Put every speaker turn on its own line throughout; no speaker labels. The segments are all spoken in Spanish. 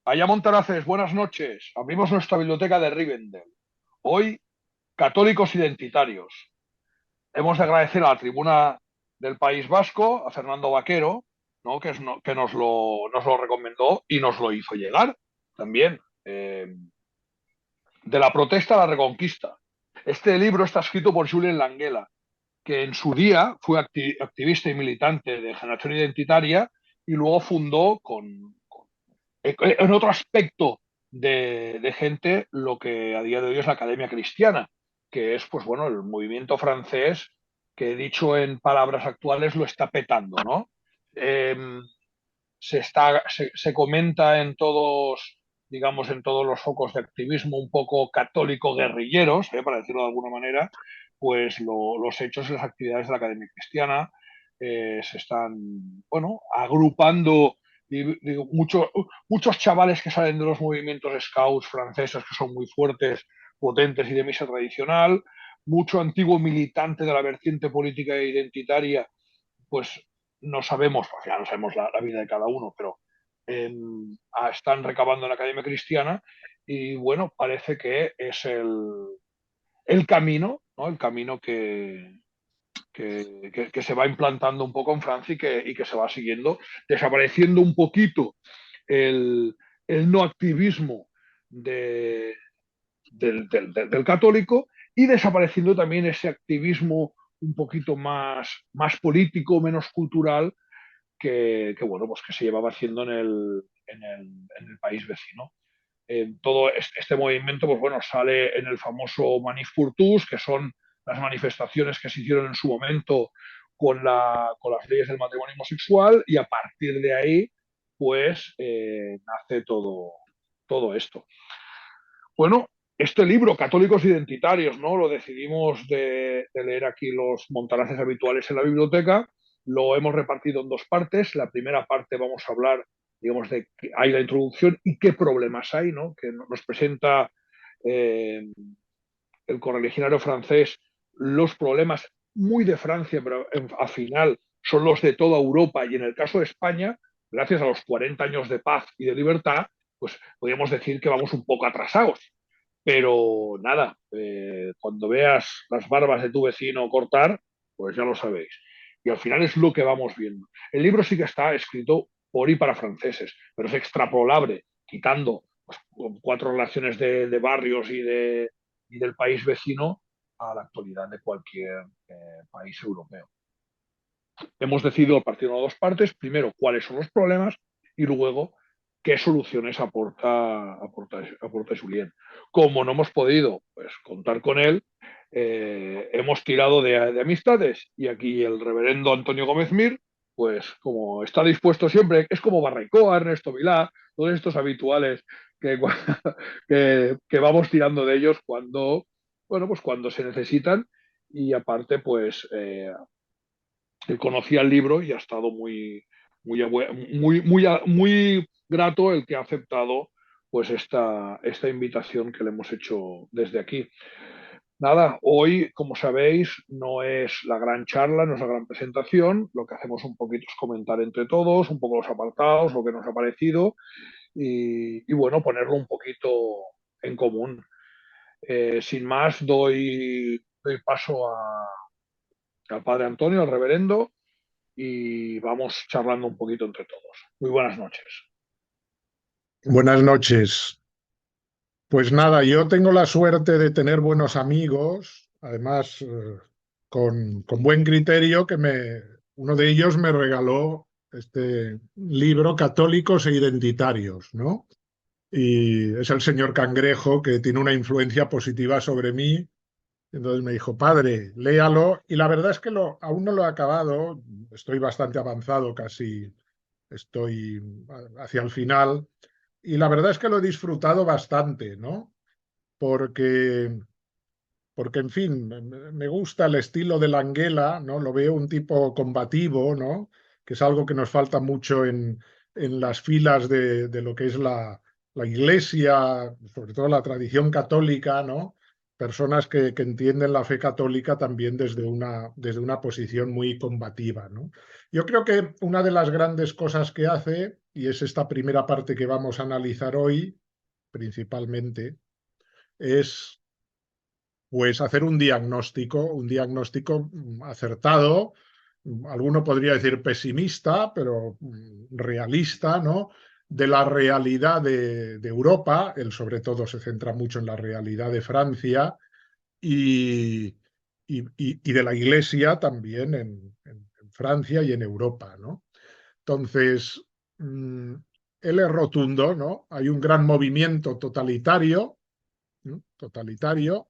Allá Montaraces, buenas noches. Abrimos nuestra biblioteca de Rivendell. Hoy, católicos identitarios. Hemos de agradecer a la tribuna del País Vasco, a Fernando Vaquero, ¿no? Que nos lo recomendó y nos lo hizo llegar también. De la protesta a la reconquista. Este libro está escrito por Julien Langela, que en su día fue activista y militante de Generación Identitaria y luego fundó en otro aspecto de gente lo que a día de hoy es la Academia Cristiana, que es, pues bueno, el movimiento francés que dicho en palabras actuales lo está petando, ¿no? Eh, se comenta en todos, digamos, en todos los focos de activismo un poco católico guerrilleros, para decirlo de alguna manera, pues los hechos y las actividades de la Academia Cristiana se están, bueno, agrupando. Digo, muchos chavales que salen de los movimientos scouts franceses que son muy fuertes, potentes y de misa tradicional, mucho antiguo militante de la vertiente política e identitaria, pues no sabemos, pues ya no sabemos la vida de cada uno, pero eh, están recabando en la Academia Cristiana y bueno, parece que es el camino, ¿no? El camino que se va implantando un poco en Francia y que se va siguiendo, desapareciendo un poquito el, el no activismo de, del católico y desapareciendo también ese activismo un poquito más político, menos cultural, bueno, pues que se llevaba haciendo en el país vecino. Todo este movimiento, pues bueno, sale en el famoso Manif pour tous, que son las manifestaciones que se hicieron en su momento con las leyes del matrimonio homosexual, y a partir de ahí, pues nace todo esto. Bueno, este libro, Católicos Identitarios, ¿no? Lo decidimos de leer aquí los montaraces habituales en la biblioteca. Lo hemos repartido en dos partes. La primera parte vamos a hablar, digamos, de que hay la introducción y qué problemas hay, ¿no? Que nos presenta eh, el correligionario francés los problemas muy de Francia, pero al final son los de toda Europa. Y en el caso de España, gracias a los 40 años de paz y de libertad, pues podríamos decir que vamos un poco atrasados. Pero nada, cuando veas las barbas de tu vecino cortar, pues ya lo sabéis. Y al final es lo que vamos viendo. El libro sí que está escrito por y para franceses, pero es extrapolable, quitando pues, cuatro relaciones de barrios y del país vecino a la actualidad de cualquier país europeo. Hemos decidido partir en dos partes. Primero, cuáles son los problemas y luego qué soluciones aporta Julien. Como no hemos podido pues, contar con él, hemos tirado de amistades y aquí el reverendo Antonio Gómez Mir, pues como está dispuesto siempre, es como Barraicoa, Ernesto Vilá, todos estos habituales que, que vamos tirando de ellos cuando, bueno, pues cuando se necesitan y aparte pues él conocía el libro y ha estado muy grato el que ha aceptado pues esta invitación que le hemos hecho desde aquí. Nada, hoy, como sabéis, no es la gran charla, no es la gran presentación. Lo que hacemos un poquito es comentar entre todos, un poco los apartados, lo que nos ha parecido y bueno, ponerlo un poquito en común. Sin más, doy paso al padre Antonio, al reverendo, y vamos charlando un poquito entre todos. Muy buenas noches.
Buenas noches. Pues nada, yo tengo la suerte de tener buenos amigos, además con buen criterio, uno de ellos me regaló este libro Católicos e Identitarios, ¿no? Y es el señor Cangrejo, que tiene una influencia positiva sobre mí. Entonces me dijo, padre, léalo. Y la verdad es que aún no lo he acabado, estoy bastante avanzado, casi estoy hacia el final. Y la verdad es que lo he disfrutado bastante, ¿no? Porque, porque en fin, me gusta el estilo de Langela, ¿no? Lo veo un tipo combativo, ¿no? Que es algo que nos falta mucho en las filas de lo que es la Iglesia, sobre todo la tradición católica, ¿no? personas que entienden la fe católica también desde una posición muy combativa, ¿no? Yo creo que una de las grandes cosas que hace, y es esta primera parte que vamos a analizar hoy, principalmente, es pues hacer un diagnóstico acertado, alguno podría decir pesimista, pero realista, ¿no? De la realidad de Europa. Él sobre todo se centra mucho en la realidad de Francia y, y de la Iglesia también en Francia y en Europa, ¿no? Entonces, mm, él es rotundo, ¿no? Hay un gran movimiento totalitario, ¿no? Totalitario,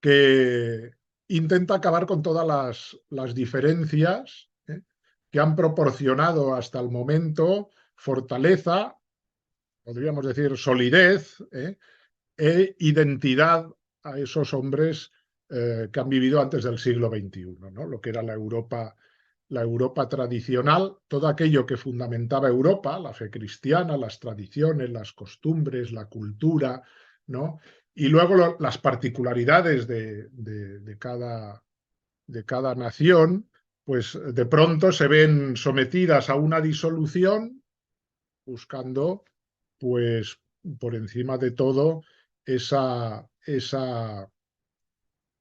que intenta acabar con todas las diferencias, que han proporcionado hasta el momento fortaleza, podríamos decir solidez, e identidad a esos hombres que han vivido antes del siglo XXI, ¿no? Lo que era la Europa tradicional, todo aquello que fundamentaba Europa, la fe cristiana, las tradiciones, las costumbres, la cultura, ¿no? Y luego las particularidades de cada nación, pues de pronto se ven sometidas a una disolución, buscando, pues, por encima de todo, esa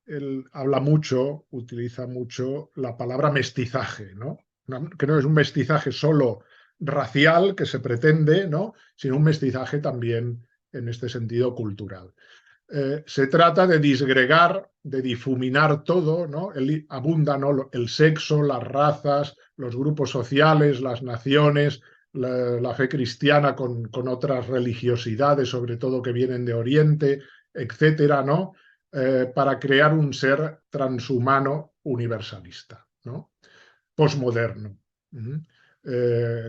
él habla mucho, utiliza mucho la palabra mestizaje, ¿no? Que no es un mestizaje solo racial que se pretende, ¿no? Sino un mestizaje también en este sentido cultural. Se trata de disgregar, de difuminar todo, ¿no? Abunda, ¿no? El sexo, las razas, los grupos sociales, las naciones, la fe cristiana con otras religiosidades, sobre todo que vienen de Oriente, etcétera, ¿no? Para crear un ser transhumano universalista, ¿no? Posmoderno,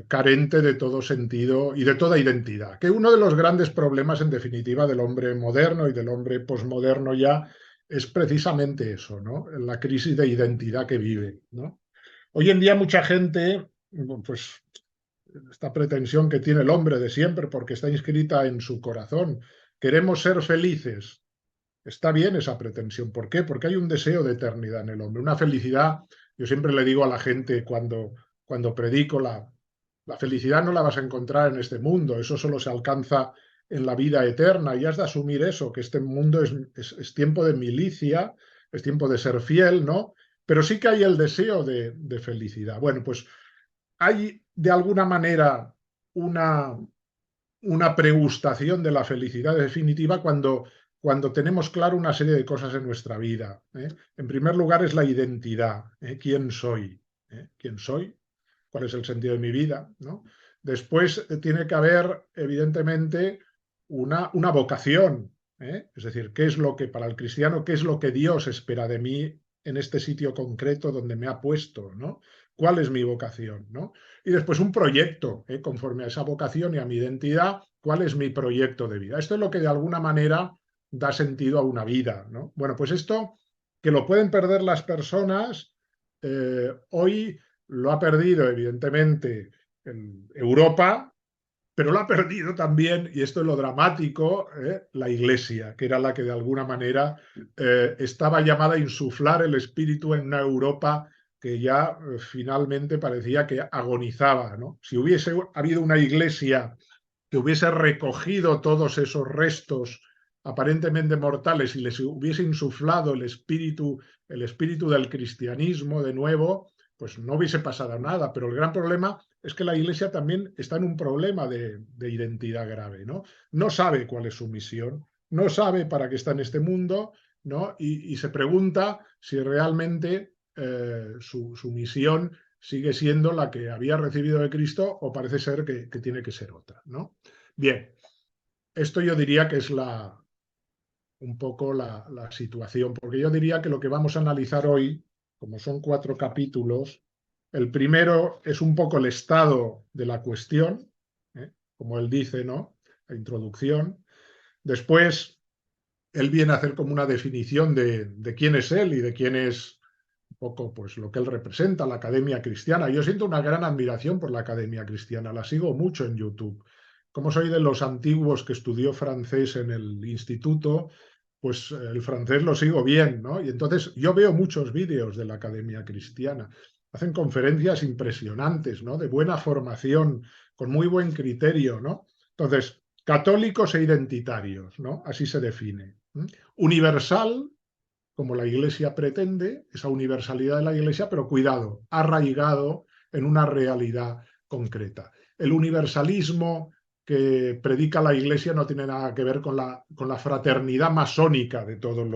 carente de todo sentido y de toda identidad. Que uno de los grandes problemas, en definitiva, del hombre moderno y del hombre posmoderno ya es precisamente eso, ¿no? La crisis de identidad que vive, ¿no? Hoy en día mucha gente, pues esta pretensión que tiene el hombre de siempre porque está inscrita en su corazón, queremos ser felices. Está bien esa pretensión. ¿Por qué? Porque hay un deseo de eternidad en el hombre, una felicidad. Yo siempre le digo a la gente cuando predico, la felicidad no la vas a encontrar en este mundo, eso solo se alcanza en la vida eterna y has de asumir eso, que este mundo es tiempo de milicia, es tiempo de ser fiel, ¿no? Pero sí que hay el deseo de felicidad. Bueno, pues hay de alguna manera una, una pregustación de la felicidad definitiva cuando tenemos claro una serie de cosas en nuestra vida. En primer lugar es la identidad. ¿Quién soy? ¿Quién soy? ¿Cuál es el sentido de mi vida? ¿No? Después tiene que haber, evidentemente, una vocación. Es decir, ¿qué es lo que, para el cristiano, qué es lo que Dios espera de mí en este sitio concreto donde me ha puesto? ¿No? ¿Cuál es mi vocación? ¿No? Y después un proyecto, conforme a esa vocación y a mi identidad, ¿cuál es mi proyecto de vida? Esto es lo que de alguna manera da sentido a una vida, ¿no? Bueno, pues esto que lo pueden perder las personas, hoy lo ha perdido evidentemente en Europa, pero lo ha perdido también, y esto es lo dramático, la Iglesia, que era la que de alguna manera estaba llamada a insuflar el espíritu en una Europa que ya finalmente parecía que agonizaba, ¿no? Si hubiese habido una Iglesia que hubiese recogido todos esos restos aparentemente mortales y les hubiese insuflado el espíritu del cristianismo de nuevo, pues no hubiese pasado nada. Pero el gran problema es que la Iglesia también está en un problema de identidad grave, ¿no? No sabe cuál es su misión, no sabe para qué está en este mundo, ¿no? Y se pregunta si realmente su misión sigue siendo la que había recibido de Cristo o parece ser que tiene que ser otra, ¿no? Bien, esto yo diría que es un poco la situación, porque yo diría que lo que vamos a analizar hoy, como son 4 capítulos, el primero es un poco el estado de la cuestión, como él dice, ¿no? La introducción. Después, él viene a hacer como una definición de quién es él y de quién es un poco pues, lo que él representa, la Academia Cristiana. Yo siento una gran admiración por la Academia Cristiana, la sigo mucho en YouTube. Como soy de los antiguos que estudió francés en el instituto, pues el francés lo sigo bien, ¿no? Y entonces yo veo muchos vídeos de la Academia Cristiana. Hacen conferencias impresionantes, ¿no? De buena formación, con muy buen criterio, ¿no? Entonces, católicos e identitarios, ¿no? Así se define. Universal, como la Iglesia pretende, esa universalidad de la Iglesia, pero cuidado, arraigado en una realidad concreta. El universalismo que predica la Iglesia no tiene nada que ver con la fraternidad masónica de todos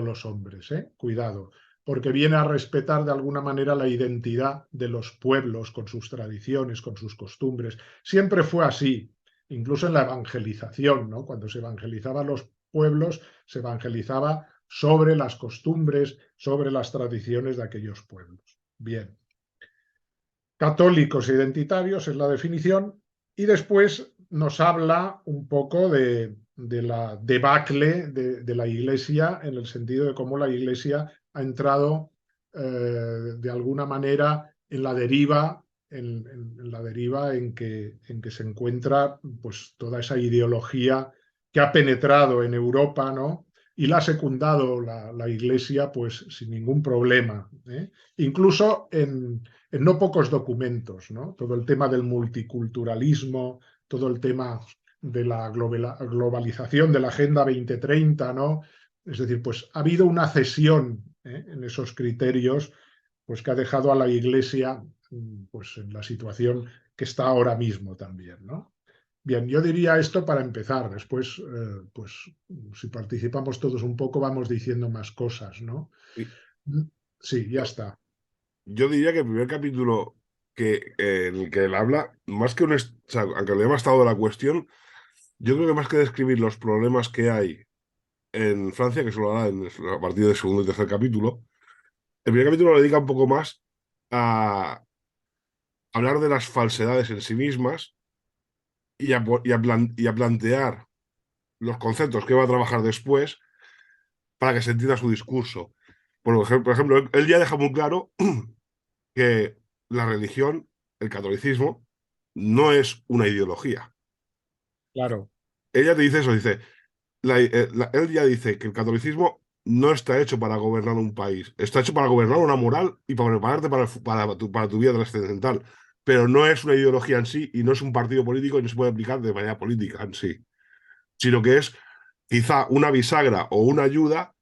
los hombres. Cuidado, porque viene a respetar de alguna manera la identidad de los pueblos con sus tradiciones, con sus costumbres. Siempre fue así, incluso en la evangelización, ¿no? Cuando se evangelizaba a los pueblos, se evangelizaba sobre las costumbres, sobre las tradiciones de aquellos pueblos. Bien, católicos e identitarios es la definición y después nos habla un poco de la debacle de la Iglesia en el sentido de cómo la Iglesia ha entrado de alguna manera en la deriva en la deriva en que se encuentra pues, toda esa ideología que ha penetrado en Europa, ¿no? Y la ha secundado la Iglesia pues sin ningún problema. Incluso en no pocos documentos, ¿no? Todo el tema del multiculturalismo, todo el tema de la globalización de la Agenda 2030, ¿no? Es decir, pues ha habido una cesión en esos criterios pues que ha dejado a la Iglesia pues en la situación que está ahora mismo también, ¿no? Bien, yo diría esto para empezar. Después, pues, si participamos todos un poco, vamos diciendo más cosas, ¿no?
Y
Sí, ya
yo,
está.
yo diría que el primer capítulo en el que él habla, más que o sea, aunque le hemos estado de la cuestión, yo creo que más que describir los problemas que hay en Francia, que solo hará a partir del segundo y tercer capítulo, el primer capítulo lo dedica un poco más a hablar de las falsedades en sí mismas y a plantear los conceptos que va a trabajar después para que se entienda su discurso. Por ejemplo, él ya deja muy claro que la religión, el catolicismo, no es una ideología.
Claro,
Ella te dice eso, dice, él ya dice que el catolicismo no está hecho para gobernar un país, está hecho para gobernar una moral y para prepararte para tu vida trascendental, pero no es una ideología en sí y no es un partido político y no se puede aplicar de manera política en sí, sino que es quizá una bisagra o una ayuda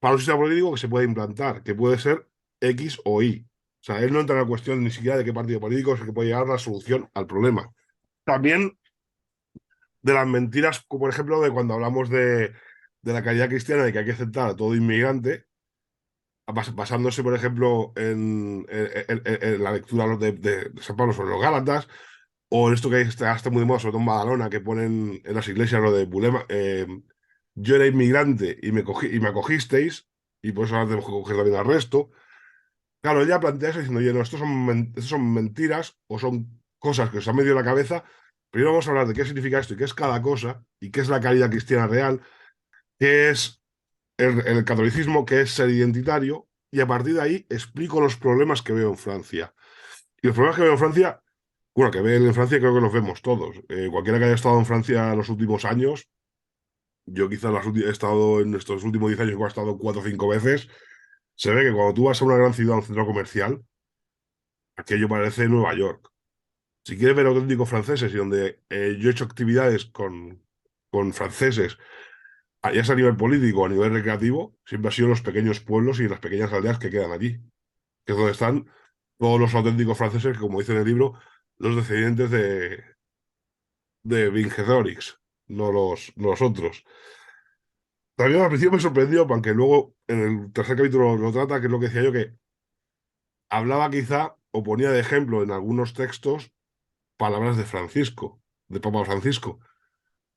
para un sistema político que se puede implantar, que puede ser X o Y. O sea, él no entra en la cuestión ni siquiera de qué partido político es el que puede llegar a la solución al problema. También de las mentiras, como por ejemplo, de cuando hablamos de la caridad cristiana y que hay que aceptar a todo inmigrante, basándose, por ejemplo, en la lectura de San Pablo sobre los Gálatas, o en esto que está muy de moda, sobre todo en Badalona, que ponen en las iglesias lo de Bulema, yo era inmigrante y me acogisteis, y por eso ahora tenemos que coger también al resto. Claro, ella plantea eso diciendo, oye, no, estos son mentiras o son cosas que os han metido en la cabeza. Primero vamos a hablar de qué significa esto y qué es cada cosa, y qué es la caridad cristiana real, qué es el catolicismo, qué es ser identitario, y a partir de ahí explico los problemas que veo en Francia. Y los problemas que veo en Francia, bueno, que ven en Francia creo que los vemos todos. Cualquiera que haya estado en Francia en los últimos años, yo quizás he estado en estos últimos 10 años, que he estado 4 o 5 veces, se ve que cuando tú vas a una gran ciudad, a un centro comercial, aquello parece Nueva York. Si quieres ver auténticos franceses y donde yo he hecho actividades con franceses, ya sea a nivel político o a nivel recreativo, siempre ha sido en los pequeños pueblos y en las pequeñas aldeas que quedan allí, que es donde están todos los auténticos franceses, que como dice en el libro, los descendientes de Vercingetorix, no los otros. También al principio me sorprendió, porque luego en el tercer capítulo lo trata, que es lo que decía yo, que hablaba quizá o ponía de ejemplo en algunos textos palabras de Francisco, de Papa Francisco.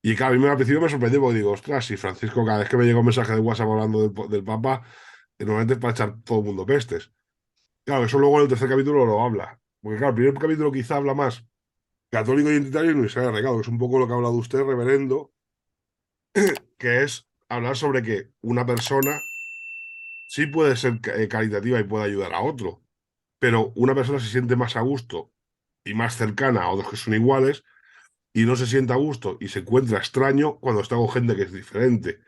Y claro, a mí al principio me sorprendió porque digo, ostras, si Francisco cada vez que me llega un mensaje de WhatsApp hablando del Papa, normalmente es para echar todo el mundo pestes. Claro, eso luego en el tercer capítulo lo habla. Porque claro, el primer capítulo quizá habla más católico identitario y no se ha regado, que es un poco lo que ha hablado usted, reverendo, que es hablar sobre que una persona sí puede ser caritativa y puede ayudar a otro, pero una persona se siente más a gusto y más cercana a otros que son iguales y no se siente a gusto y se encuentra extraño cuando está con gente que es diferente.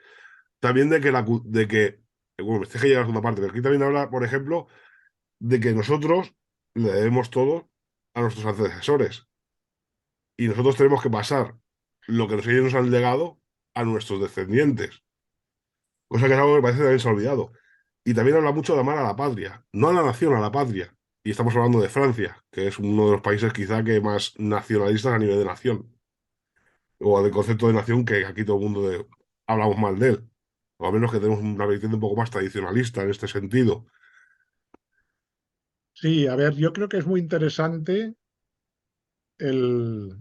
también bueno, me deje llegar a la segunda parte, pero aquí también habla, por ejemplo, de que nosotros le debemos todo a nuestros antecesores y nosotros tenemos que pasar lo que ellos nos han legado a nuestros descendientes, cosa que es algo que parece que también se ha olvidado. Y también habla mucho de amar a la patria, no a la nación, a la patria. Y estamos hablando de Francia, que es uno de los países quizá que más nacionalistas a nivel de nación, o del concepto de nación que aquí todo el mundo hablamos mal de él, o al menos que tenemos una vertiente un poco más tradicionalista en este sentido.
Sí, a ver, yo creo que es muy interesante el,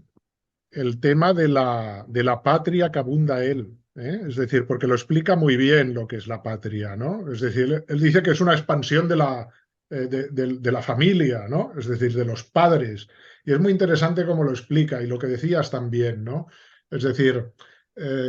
el tema de la patria que abunda él, ¿eh? Es decir, porque lo explica muy bien lo que es la patria, ¿no? Es decir, él dice que es una expansión de la familia, ¿no? Es decir, de los padres. Y es muy interesante cómo lo explica y lo que decías también, ¿no? Es decir,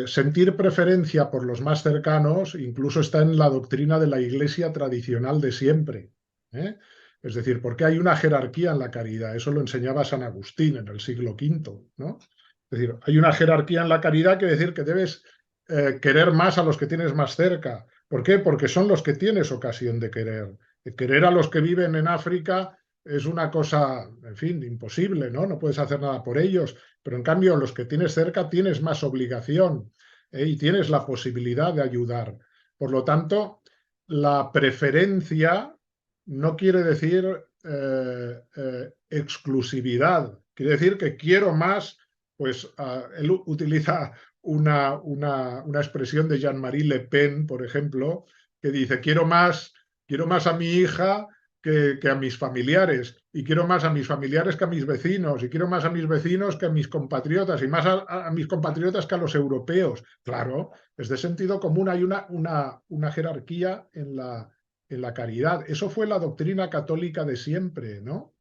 sentir preferencia por los más cercanos incluso está en la doctrina de la iglesia tradicional de siempre, ¿eh? Es decir, porque hay una jerarquía en la caridad. Eso lo enseñaba San Agustín en el siglo V, ¿no? Es decir, hay una jerarquía en la caridad que decir que debes querer más a los que tienes más cerca. ¿Por qué? Porque son los que tienes ocasión de querer. Querer a los que viven en África es una cosa, en fin, imposible, ¿no? No puedes hacer nada por ellos, pero en cambio los que tienes cerca tienes más obligación, y tienes la posibilidad de ayudar. Por lo tanto, la preferencia no quiere decir exclusividad, quiere decir que quiero más, pues él utiliza una expresión de Jean-Marie Le Pen, por ejemplo, que dice, quiero más a mi hija que a mis familiares, y quiero más a mis familiares que a mis vecinos, y quiero más a mis vecinos que a mis compatriotas, y más a mis compatriotas que a los europeos. Claro, es de sentido común, hay una jerarquía en la caridad. Eso fue la doctrina católica de siempre, ¿no?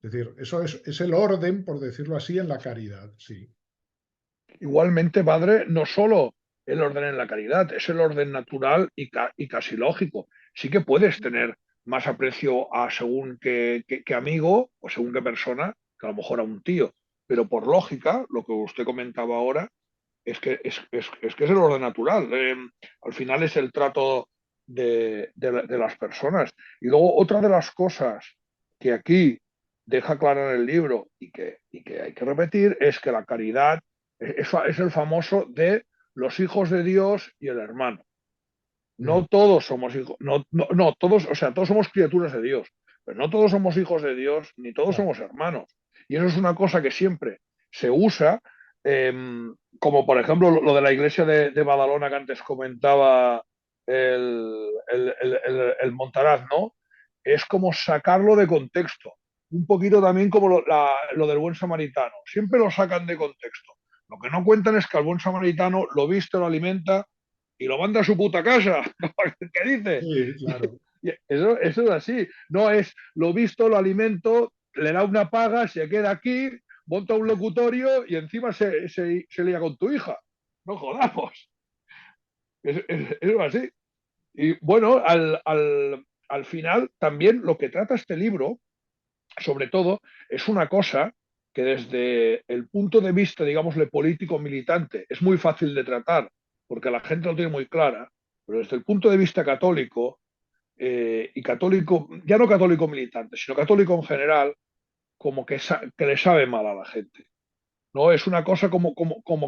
Es decir, eso es el orden, por decirlo así, en la caridad, sí.
Igualmente, padre, no solo el orden en la caridad, es el orden natural y casi lógico. Sí que puedes tener más aprecio a según qué amigo o según qué persona que a lo mejor a un tío. Pero por lógica, lo que usted comentaba ahora es que es el orden natural. Al final es el trato de las personas. Y luego otra de las cosas que aquí deja clara en el libro y que hay que repetir es que la caridad es el famoso de los hijos de Dios y el hermano.
Mm.
No todos somos hijos, no, todos, o sea, todos somos criaturas de Dios, pero no todos somos hijos de Dios, ni todos
Claro.
somos hermanos. Y eso es una cosa que siempre se usa, eh, como por ejemplo lo de la iglesia de Badalona que antes comentaba el Montaraz, ¿no? Es como sacarlo de contexto. Un poquito también como lo del buen samaritano. Siempre lo sacan de contexto. Lo que no cuentan es que al buen samaritano lo viste, lo alimenta y lo manda a su puta casa. ¿Qué dice?
Sí, claro.
Eso es así. No es lo visto, lo alimento, le da una paga, se queda aquí, monta un locutorio y encima se lía con tu hija. No jodamos. Es así. Y bueno, al final también lo que trata este libro, sobre todo, es una cosa que desde el punto de vista, digámosle, político militante, es muy fácil de tratar, porque la gente lo tiene muy clara, pero desde el punto de vista católico, y católico, ya no católico militante, sino católico en general, como que le sabe mal a la gente. ¿No? Es una cosa como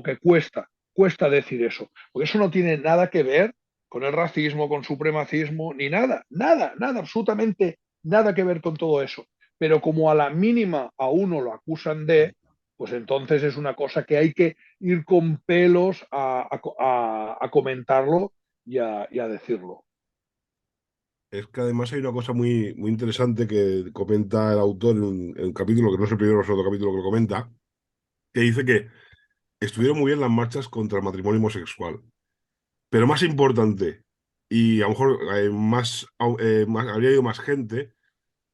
que cuesta decir eso, porque eso no tiene nada que ver con el racismo, con supremacismo, ni nada, absolutamente nada que ver con todo eso. Pero como a la mínima a uno lo acusan de, pues entonces es una cosa que hay que ir con pelos a comentarlo y a decirlo.
Es que además hay una cosa muy interesante que comenta el autor en un capítulo, que no es el primero, es otro capítulo que lo comenta, que dice que estuvieron muy bien las marchas contra el matrimonio homosexual. Pero más importante, y a lo mejor habría ido más gente,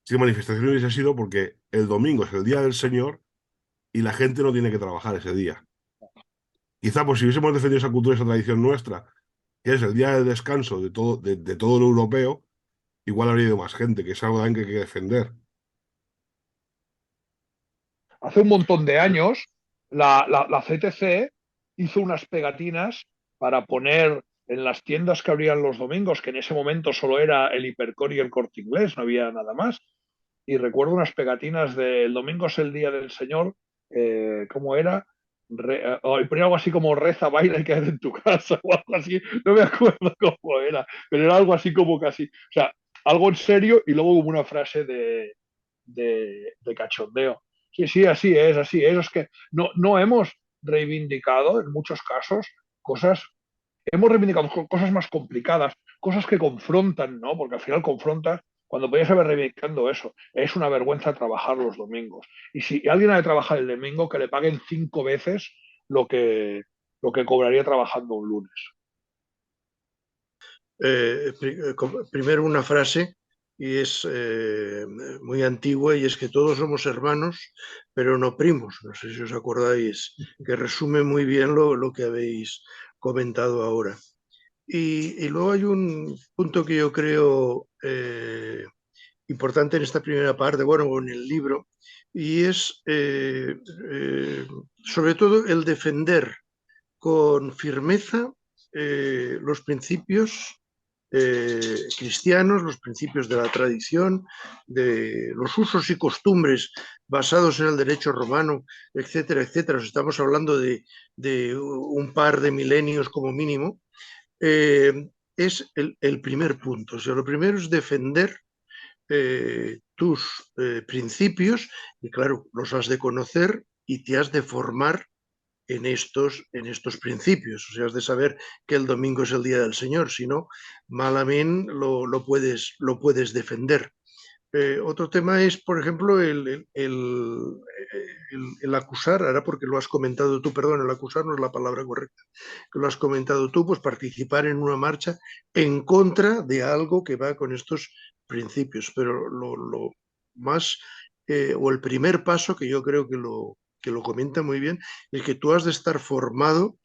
si la manifestación hubiese sido porque el domingo es el día del Señor y la gente no tiene que trabajar ese día. Quizá pues si hubiésemos defendido esa cultura, esa tradición nuestra, que es el día de descanso de todo lo europeo, igual habría ido más gente, que es algo también que hay que defender.
Hace un montón de años, la CTC hizo unas pegatinas para poner en las tiendas que abrían los domingos, que en ese momento solo era el Hipercor y el Corte Inglés, no había nada más. Y recuerdo unas pegatinas de el domingo es el día del Señor, ¿cómo era? Y ponía algo así como reza, baila y quédate en tu casa o algo así, no me acuerdo cómo era, pero era algo así como casi, o sea, algo en serio y luego como una frase de cachondeo. Sí, sí, así es, así es. Es que no hemos reivindicado en muchos casos cosas, hemos reivindicado cosas más complicadas, cosas que confrontan, ¿no? Porque al final confrontas cuando podías haber reivindicando eso. Es una vergüenza trabajar los domingos. Y si alguien ha de trabajar el domingo, que le paguen 5 veces lo que, lo que cobraría trabajando un lunes.
Primero una frase y es muy antigua y es que todos somos hermanos, pero no primos. No sé si os acordáis, que resume muy bien lo que habéis comentado ahora. Y luego hay un punto que yo creo importante en esta primera parte, bueno, en el libro, y es sobre todo el defender con firmeza los principios cristianos, los principios de la tradición, de los usos y costumbres basados en el derecho romano, etcétera, etcétera. Estamos hablando de un par de milenios como mínimo. Es el primer punto. O sea, lo primero es defender tus principios y claro, los has de conocer y te has de formar en estos principios. O sea, has de saber que el domingo es el día del Señor, si no, malamente lo puedes defender. Otro tema es, por ejemplo, el acusar, ahora porque lo has comentado tú, perdón, el acusar no es la palabra correcta, que lo has comentado tú, pues participar en una marcha en contra de algo que va con estos principios. Pero lo más, o el primer paso, que yo creo que lo comenta muy bien, es que tú has de estar formado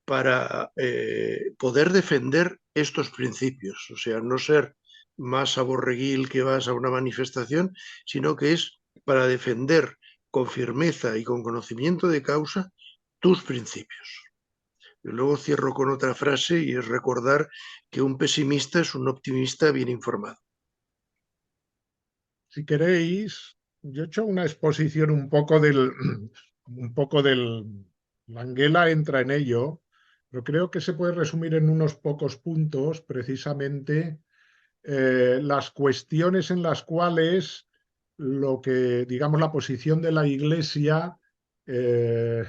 para poder defender estos principios, o sea, no ser más aborreguil que vas a una manifestación, sino que es para defender con firmeza y con conocimiento de causa tus principios. Y luego cierro con otra frase y es recordar que un pesimista es un optimista bien informado.
Si queréis, yo he hecho una exposición un poco del Langela entra en ello, pero creo que se puede resumir en unos pocos puntos precisamente las cuestiones en las cuales lo que, digamos, la posición de la Iglesia en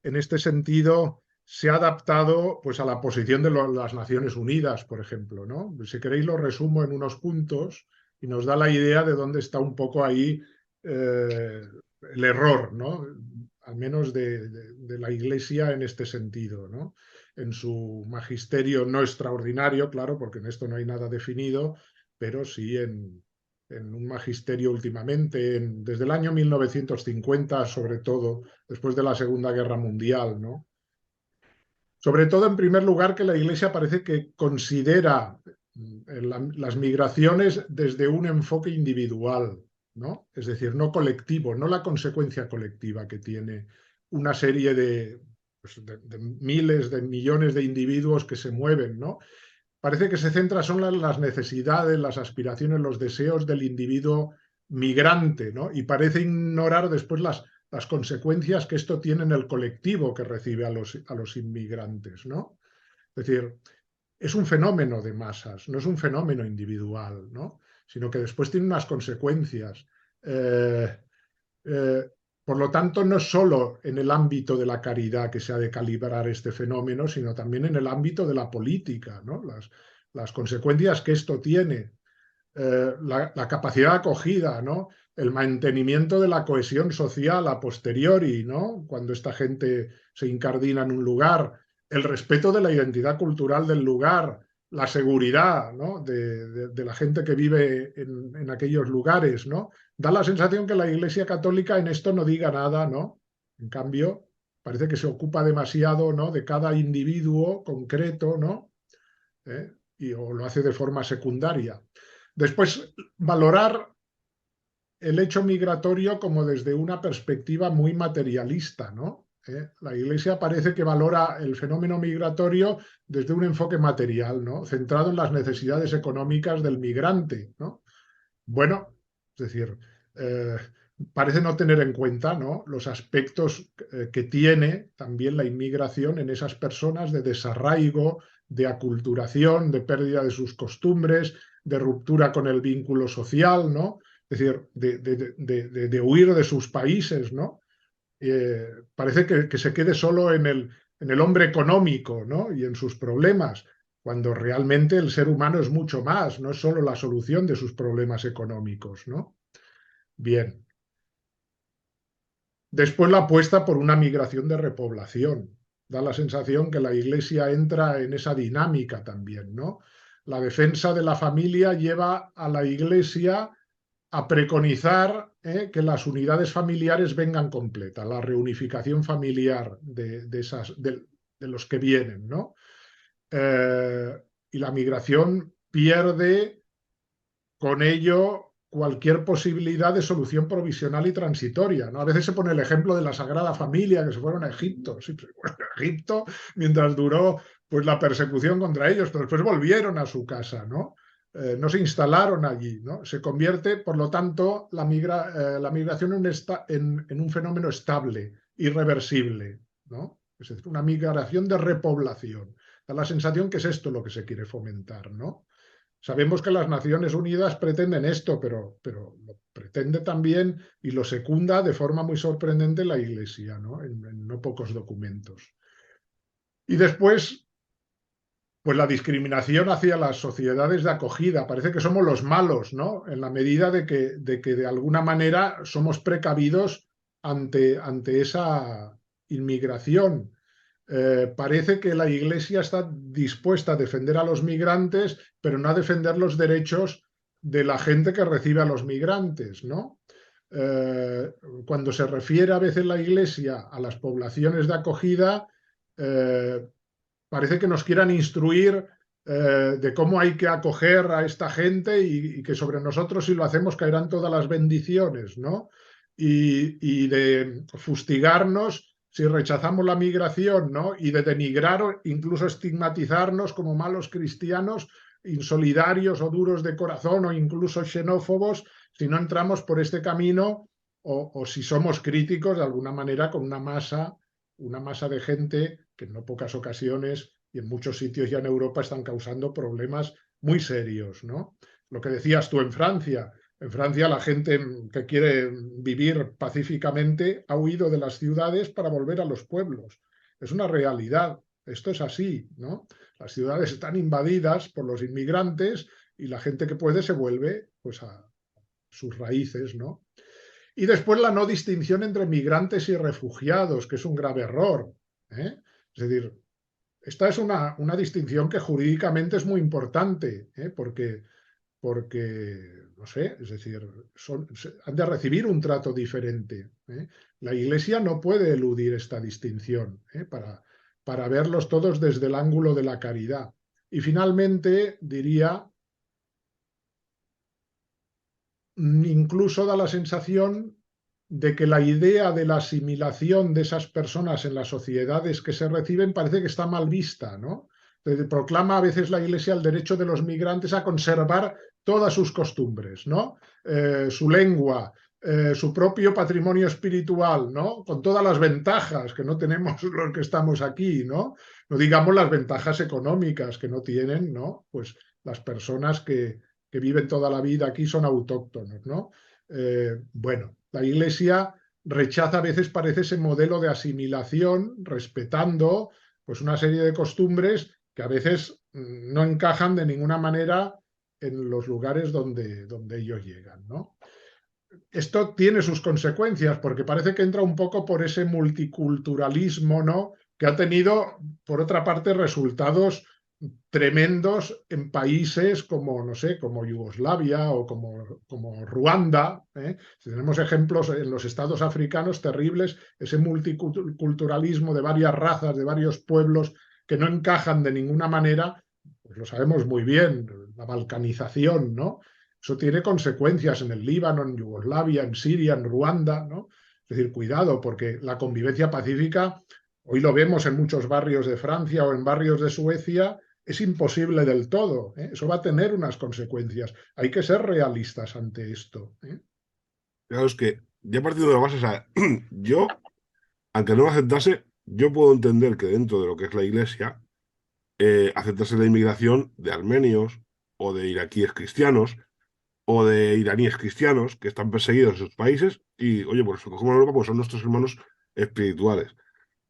este sentido se ha adaptado pues, a la posición de las Naciones Unidas, por ejemplo, ¿no? Si queréis lo resumo en unos puntos y nos da la idea de dónde está un poco ahí el error, ¿no? Al menos de la Iglesia en este sentido, ¿no? En su magisterio no extraordinario, claro, porque en esto no hay nada definido, pero sí en un magisterio últimamente, desde el año 1950, sobre todo, después de la Segunda Guerra Mundial, ¿no? Sobre todo, en primer lugar, que la Iglesia parece que considera las migraciones desde un enfoque individual, ¿no? Es decir, no colectivo, no la consecuencia colectiva que tiene una serie pues, de miles, de millones de individuos que se mueven, ¿no? Parece que se centra solo en las necesidades, las aspiraciones, los deseos del individuo migrante, ¿no? Y parece ignorar después las consecuencias que esto tiene en el colectivo que recibe a los inmigrantes, ¿no? Es decir, es un fenómeno de masas, no es un fenómeno individual, ¿no? Sino que después tiene unas consecuencias. Por lo tanto, no es solo en el ámbito de la caridad que se ha de calibrar este fenómeno, sino también en el ámbito de la política, ¿no? Las consecuencias que esto tiene, la capacidad de acogida, ¿no? El mantenimiento de la cohesión social a posteriori, ¿no? Cuando esta gente se incardina en un lugar, el respeto de la identidad cultural del lugar, la seguridad, ¿no? de la gente que vive en aquellos lugares, ¿no? Da la sensación que la Iglesia Católica en esto no diga nada, ¿no? En cambio, parece que se ocupa demasiado, ¿no? De cada individuo concreto, ¿no? O lo hace de forma secundaria. Después, valorar el hecho migratorio como desde una perspectiva muy materialista, ¿no? La Iglesia parece que valora el fenómeno migratorio desde un enfoque material, ¿no? Centrado en las necesidades económicas del migrante, ¿no? Bueno, es decir, parece no tener en cuenta, ¿no?, los aspectos que tiene también la inmigración en esas personas de desarraigo, de aculturación, de pérdida de sus costumbres, de ruptura con el vínculo social, ¿no? Es decir, de huir de sus países, ¿no? Parece que se quede solo en el hombre económico, ¿no?, y en sus problemas, cuando realmente el ser humano es mucho más, no es solo la solución de sus problemas económicos, ¿no? Bien. Después la apuesta por una migración de repoblación. Da la sensación que la Iglesia entra en esa dinámica también, ¿no? La defensa de la familia lleva a la Iglesia a preconizar que las unidades familiares vengan completas, la reunificación familiar de los que vienen, ¿no? Y la migración pierde con ello cualquier posibilidad de solución provisional y transitoria, ¿no? A veces se pone el ejemplo de la Sagrada Familia, que se fueron a Egipto. Sí, se fueron a Egipto mientras duró pues, la persecución contra ellos, pero después volvieron a su casa, ¿no? No se instalaron allí, ¿no? Se convierte, por lo tanto, la migración en un fenómeno estable, irreversible, ¿no? Es decir, una migración de repoblación. Da la sensación que es esto lo que se quiere fomentar, ¿no? Sabemos que las Naciones Unidas pretenden esto, pero lo pretende también y lo secunda de forma muy sorprendente la Iglesia, ¿no? En no pocos documentos. Y después, pues la discriminación hacia las sociedades de acogida. Parece que somos los malos, ¿no? En la medida de que de alguna manera somos precavidos ante esa inmigración. Parece que la Iglesia está dispuesta a defender a los migrantes, pero no a defender los derechos de la gente que recibe a los migrantes, ¿no? Cuando se refiere a veces la Iglesia a las poblaciones de acogida, parece que nos quieran instruir de cómo hay que acoger a esta gente y que sobre nosotros, si lo hacemos, caerán todas las bendiciones, ¿no? Y de fustigarnos si rechazamos la migración, ¿no? Y de denigrar o incluso estigmatizarnos como malos cristianos, insolidarios o duros de corazón o incluso xenófobos, si no entramos por este camino o si somos críticos de alguna manera con una masa de gente que en no pocas ocasiones y en muchos sitios ya en Europa están causando problemas muy serios, ¿no? Lo que decías tú en Francia. En Francia la gente que quiere vivir pacíficamente ha huido de las ciudades para volver a los pueblos. Es una realidad. Esto es así, ¿no? Las ciudades están invadidas por los inmigrantes y la gente que puede se vuelve pues, a sus raíces, ¿no? Y después la no distinción entre migrantes y refugiados, que es un grave error, ¿eh? Es decir, esta es una distinción que jurídicamente es muy importante, porque, no sé, es decir, han de recibir un trato diferente. La Iglesia no puede eludir esta distinción para verlos todos desde el ángulo de la caridad. Y finalmente, diría, incluso da la sensación de que la idea de la asimilación de esas personas en las sociedades que se reciben parece que está mal vista, ¿no? Proclama a veces la Iglesia el derecho de los migrantes a conservar todas sus costumbres, ¿no? Su lengua, su propio patrimonio espiritual, ¿no? Con todas las ventajas que no tenemos los que estamos aquí, ¿no? No digamos las ventajas económicas que no tienen, ¿no? Pues las personas que viven toda la vida aquí son autóctonos, ¿no? Bueno, la Iglesia rechaza a veces, parece, ese modelo de asimilación, respetando pues, una serie de costumbres que a veces no encajan de ninguna manera en los lugares donde ellos llegan, ¿no? Esto tiene sus consecuencias, porque parece que entra un poco por ese multiculturalismo, ¿no? Que ha tenido, por otra parte, resultados tremendos en países como, no sé, como Yugoslavia o como Ruanda. Tenemos ejemplos en los estados africanos terribles, ese multiculturalismo de varias razas, de varios pueblos que no encajan de ninguna manera, pues lo sabemos muy bien, la balcanización, ¿no? Eso tiene consecuencias en el Líbano, en Yugoslavia, en Siria, en Ruanda, ¿no? Es Es decir, cuidado, porque la convivencia pacífica, hoy lo vemos en muchos barrios de Francia o en barrios de Suecia, es imposible del todo, ¿eh? Eso va a tener unas consecuencias. Hay que ser realistas ante esto, ¿eh?
Claro, es que ya partiendo de la base, o sea, yo, aunque no lo aceptase, yo puedo entender que dentro de lo que es la Iglesia, aceptase la inmigración de armenios o de iraquíes cristianos o de iraníes cristianos que están perseguidos en sus países y, oye, pues cogemos a Europa porque son nuestros hermanos espirituales.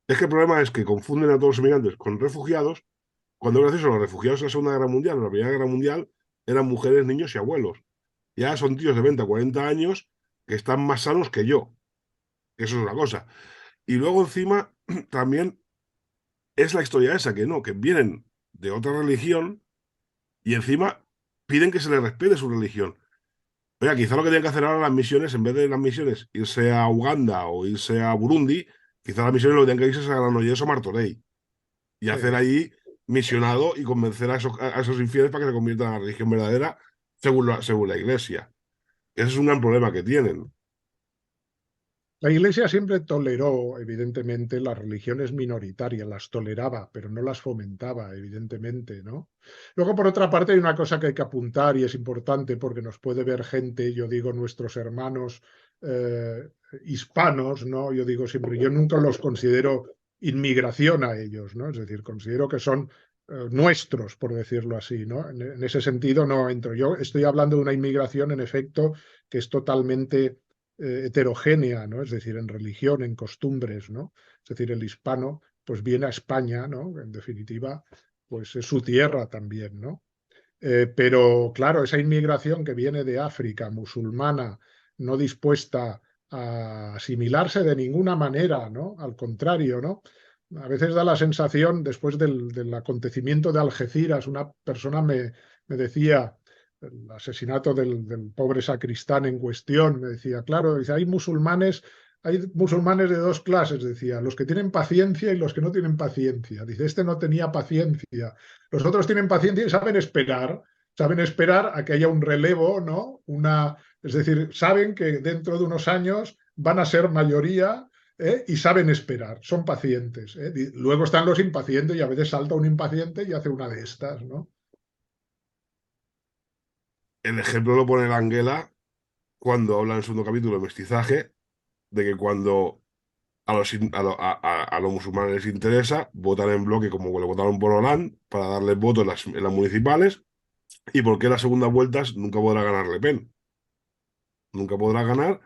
Es que el problema es que confunden a todos los inmigrantes con refugiados, cuando es gracioso, los refugiados en la Segunda Guerra Mundial, en la Primera Guerra Mundial, eran mujeres, niños y abuelos. Ya son tíos de 20 a 40 años que están más sanos que yo, que eso es una cosa. Y luego encima también es la historia esa, que no, que vienen de otra religión y encima piden que se les respete su religión. Oiga, quizá lo que tienen que hacer ahora las misiones, en vez de las misiones irse a Uganda o irse a Burundi, quizá las misiones lo que tienen que irse es a Granollers o Martorell y hacer allí misionado y convencer a esos infieles para que se conviertan a la religión verdadera según la Iglesia. Ese es un gran problema que tienen.
La Iglesia siempre toleró, evidentemente, las religiones minoritarias, las toleraba, pero no las fomentaba, evidentemente, ¿no? Luego, por otra parte, hay una cosa que hay que apuntar y es importante porque nos puede ver gente, yo digo, nuestros hermanos hispanos, ¿no? Yo digo siempre, yo nunca los considero inmigración a ellos, ¿no? Es decir, considero que son nuestros, por decirlo así, ¿no? En ese sentido no entro. Yo estoy hablando de una inmigración, en efecto, que es totalmente heterogénea, ¿no? Es decir, en religión, en costumbres, ¿no? Es decir, el hispano pues viene a España, ¿no? En definitiva, pues es su tierra también, ¿no? Pero claro, esa inmigración que viene de África, musulmana, no dispuesta a asimilarse de ninguna manera, ¿no? Al contrario, ¿no? A veces da la sensación, después del acontecimiento de Algeciras, una persona me decía, el asesinato del pobre sacristán en cuestión, me decía, claro, dice, hay musulmanes de dos clases, decía, los que tienen paciencia y los que no tienen paciencia. Dice, este no tenía paciencia. Los otros tienen paciencia y saben esperar a que haya un relevo, ¿no? Es decir, saben que dentro de unos años van a ser mayoría, y saben esperar, son pacientes, ¿eh? Luego están los impacientes y a veces salta un impaciente y hace una de estas, ¿no?
El ejemplo lo pone la Anguela cuando habla en el segundo capítulo de mestizaje, de que cuando a los musulmanes les interesa, votan en bloque como le votaron por Hollande para darles votos en las municipales, y porque las segundas vueltas nunca podrá ganar Le Pen. Nunca podrá ganar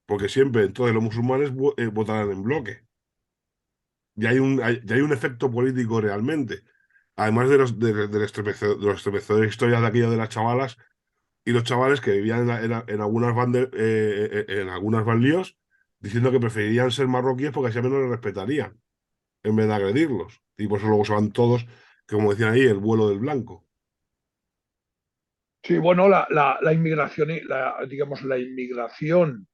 porque siempre entonces los musulmanes votarán en bloque. Ya hay un efecto político realmente. Además de los estremecedores historias de aquello de las chavalas y los chavales que vivían en algunas en algunas banlieues diciendo que preferirían ser marroquíes porque así al menos les respetarían en vez de agredirlos. Y por eso luego se van todos, que como decían ahí, el vuelo del blanco.
Sí, bueno, la inmigración, digamos, la inmigración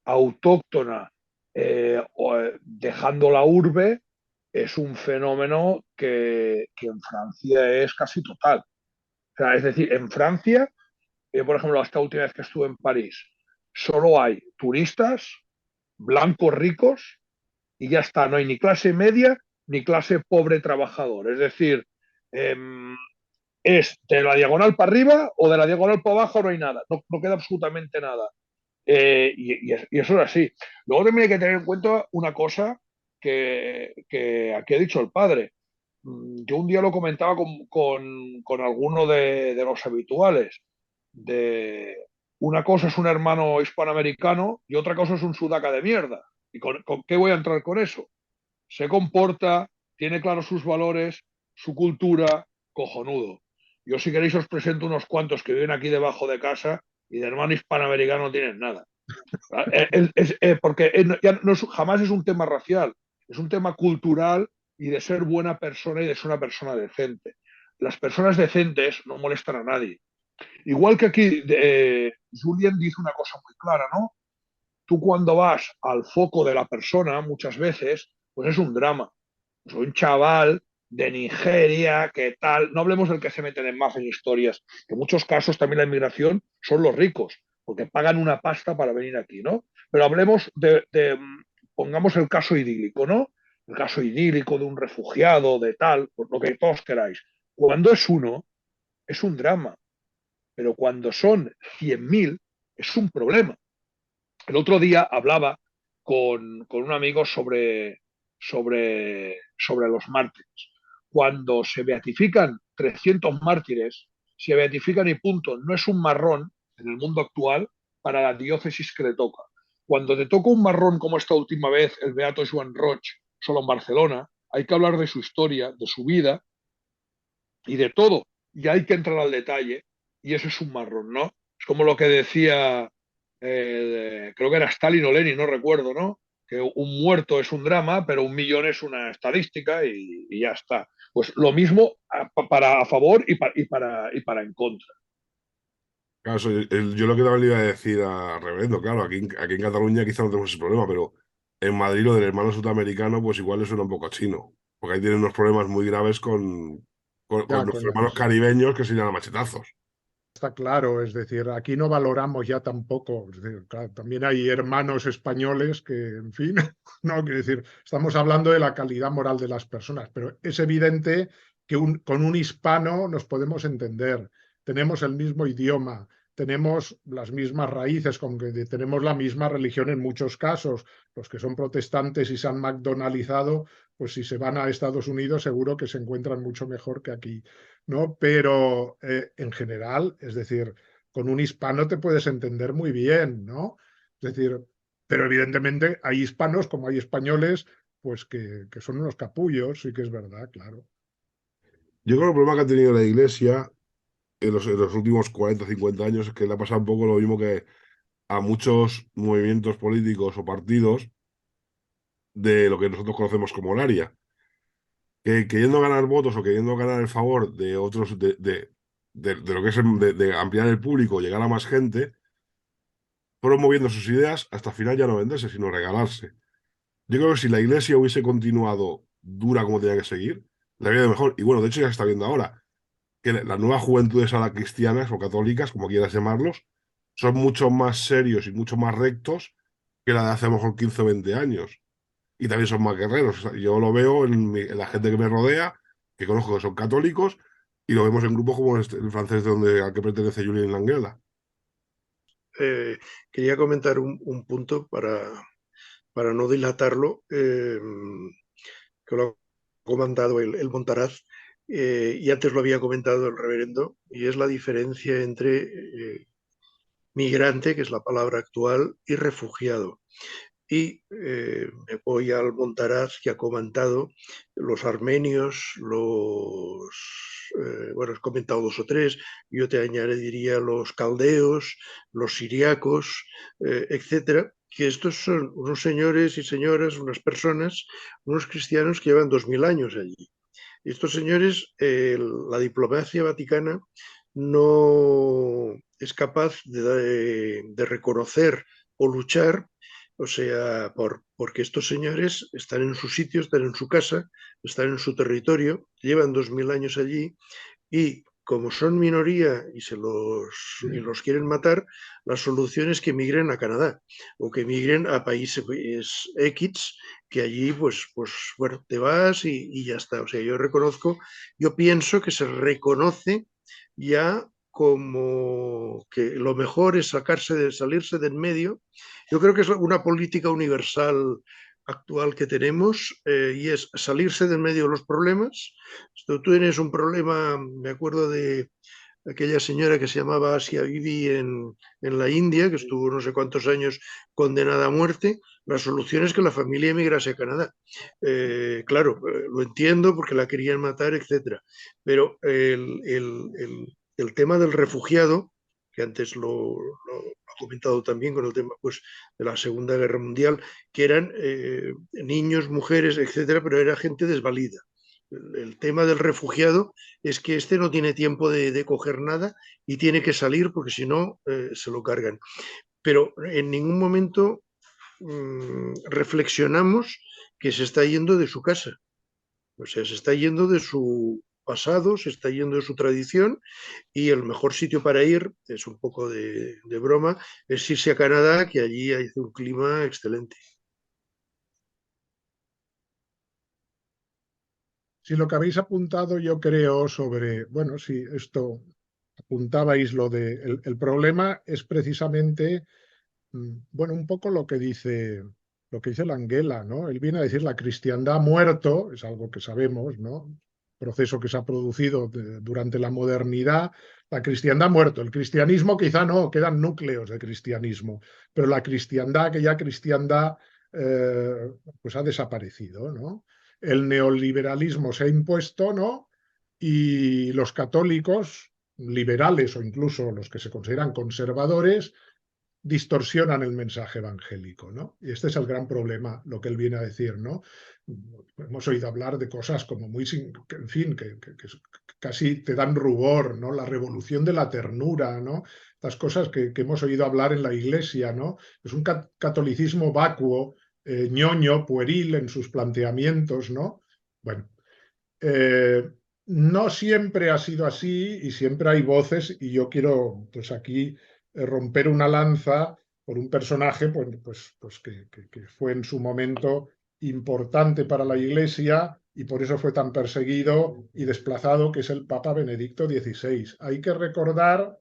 autóctona, dejando la urbe, es un fenómeno que en Francia es casi total. O sea, es decir, en Francia, por ejemplo, esta última vez que estuve en París, solo hay turistas, blancos ricos, y ya está, no hay ni clase media ni clase pobre trabajador. Es decir, eh, es de la diagonal para arriba o de la diagonal para abajo, no hay nada, no queda absolutamente nada. Y eso es así. Luego también hay que tener en cuenta una cosa que aquí ha dicho el padre. Yo un día lo comentaba con alguno de los habituales. De una cosa es un hermano hispanoamericano y otra cosa es un sudaca de mierda. ¿Y con qué voy a entrar con eso? Se comporta, tiene claros sus valores, su cultura, cojonudo. Yo si queréis os presento unos cuantos que viven aquí debajo de casa y de hermano hispanoamericano no tienen nada. Porque ya no jamás es un tema racial, es un tema cultural y de ser buena persona y de ser una persona decente. Las personas decentes no molestan a nadie. Igual que aquí, Julian dice una cosa muy clara, ¿no? Tú cuando vas al foco de la persona, muchas veces, pues es un drama. Pues un chaval de Nigeria, que tal, no hablemos del que se meten en más en historias, que en muchos casos también la inmigración son los ricos, porque pagan una pasta para venir aquí, ¿no? Pero hablemos pongamos el caso idílico, ¿no? El caso idílico de un refugiado, de tal, por lo que todos queráis. Cuando es uno, es un drama, pero cuando son 100.000, es un problema. El otro día hablaba con un amigo sobre los mártires. Cuando se beatifican 300 mártires, se beatifican y punto. No es un marrón en el mundo actual para la diócesis que le toca. Cuando te toca un marrón como esta última vez, el beato Joan Roig, solo en Barcelona, hay que hablar de su historia, de su vida y de todo. Y hay que entrar al detalle y eso es un marrón, ¿no? Es como lo que decía, creo que era Stalin o Lenin, no recuerdo, ¿no? Que un muerto es un drama, pero 1.000.000 es una estadística y ya está. Pues lo mismo a favor y para en contra.
Claro, yo lo que también le iba a decir a Reverendo, claro, aquí en Cataluña quizá no tenemos ese problema, pero en Madrid lo del hermano sudamericano pues igual le suena un poco a chino, porque ahí tienen unos problemas muy graves con
Ya,
nuestros hermanos caribeños que se llaman machetazos.
está claro, es decir, aquí no valoramos ya tampoco, es decir, claro, también hay hermanos españoles que, en fin, no, quiero decir, estamos hablando de la calidad moral de las personas, pero es evidente que con un hispano nos podemos entender, tenemos el mismo idioma, tenemos las mismas raíces, con que tenemos la misma religión en muchos casos, los que son protestantes y se han macdonalizado, pues si se van a Estados Unidos seguro que se encuentran mucho mejor que aquí. ¿No? Pero en general, es decir, con un hispano te puedes entender muy bien, ¿no? Es decir, pero evidentemente hay hispanos como hay españoles, pues que son unos capullos, sí que es verdad, claro.
Yo creo que el problema que ha tenido la Iglesia en los últimos 40 50 años es que le ha pasado un poco lo mismo que a muchos movimientos políticos o partidos de lo que nosotros conocemos como Laria, que queriendo ganar votos o queriendo ganar el favor de otros, de lo que es de ampliar el público, llegar a más gente, fueron moviendo sus ideas hasta el final ya no venderse, sino regalarse. Yo creo que si la Iglesia hubiese continuado dura como tenía que seguir, le habría ido mejor. Y bueno, de hecho ya se está viendo ahora que las nuevas juventudes ahora cristianas o católicas, como quieras llamarlos, son mucho más serios y mucho más rectos que la de hace a lo mejor 15 o 20 años. Y también son más guerreros. O sea, yo lo veo en la gente que me rodea, que conozco que son católicos, y lo vemos en grupos como el francés al que pertenece Julien Languela.
Quería comentar un punto para no dilatarlo, que lo ha comentado el Montaraz, y antes lo había comentado el reverendo, y es la diferencia entre migrante, que es la palabra actual, y refugiado. Y me voy al Montaraz, que ha comentado los armenios, bueno, has comentado dos o tres, yo te añadiría los caldeos, los siriacos, etcétera, que estos son unos señores y señoras, unas personas, unos cristianos que llevan 2000 años allí. Estos señores, la diplomacia vaticana no es capaz de reconocer o luchar, o sea, porque estos señores están en su sitio, están en su casa, están en su territorio, llevan 2000 años allí y como son minoría y los quieren matar, la solución es que migren a Canadá o que migren a países X, que allí, pues bueno, te vas y ya está. O sea, yo pienso que se reconoce ya como que lo mejor es salirse del medio. Yo creo que es una política universal actual que tenemos, y es salirse del medio de los problemas. Tú tienes un problema, me acuerdo de aquella señora que se llamaba Asia Bibi en la India, que estuvo no sé cuántos años condenada a muerte. La solución es que la familia emigrase a Canadá. Claro, lo entiendo porque la querían matar, etcétera. Pero el tema del refugiado, que antes lo ha comentado también con el tema pues, de la Segunda Guerra Mundial, que eran niños, mujeres, etcétera, pero era gente desvalida. El tema del refugiado es que este no tiene tiempo de coger nada y tiene que salir porque si no se lo cargan. Pero en ningún momento reflexionamos que se está yendo de su casa. O sea, se está yendo de su pasado, se está yendo de su tradición y el mejor sitio para ir, es un poco de broma, es irse a Canadá, que allí hay un clima excelente.
si lo que habéis apuntado, yo creo, sobre, bueno, si esto apuntabais lo de, el problema es precisamente, bueno, un poco lo que dice Langela, ¿no? Él viene a decir la cristiandad ha muerto, es algo que sabemos, ¿no? Proceso que se ha producido durante la modernidad. La cristiandad ha muerto. El cristianismo quizá no, quedan núcleos de cristianismo, pero la cristiandad, aquella cristiandad, pues ha desaparecido, ¿no? El neoliberalismo se ha impuesto, ¿no? Y los católicos, liberales o incluso los que se consideran conservadores, distorsionan el mensaje evangélico, ¿no? Y este es el gran problema, lo que él viene a decir, ¿no? Hemos oído hablar de cosas como muy, en fin, que casi te dan rubor, ¿no? La revolución de la ternura, ¿no? Estas cosas que hemos oído hablar en la Iglesia, ¿no? Es un catolicismo vacuo, ñoño, pueril en sus planteamientos, ¿no? Bueno, eh, no siempre ha sido así y siempre hay voces y yo quiero pues aquí romper una lanza por un personaje pues que fue en su momento importante para la Iglesia y por eso fue tan perseguido y desplazado, que es el Papa Benedicto XVI. Hay que recordar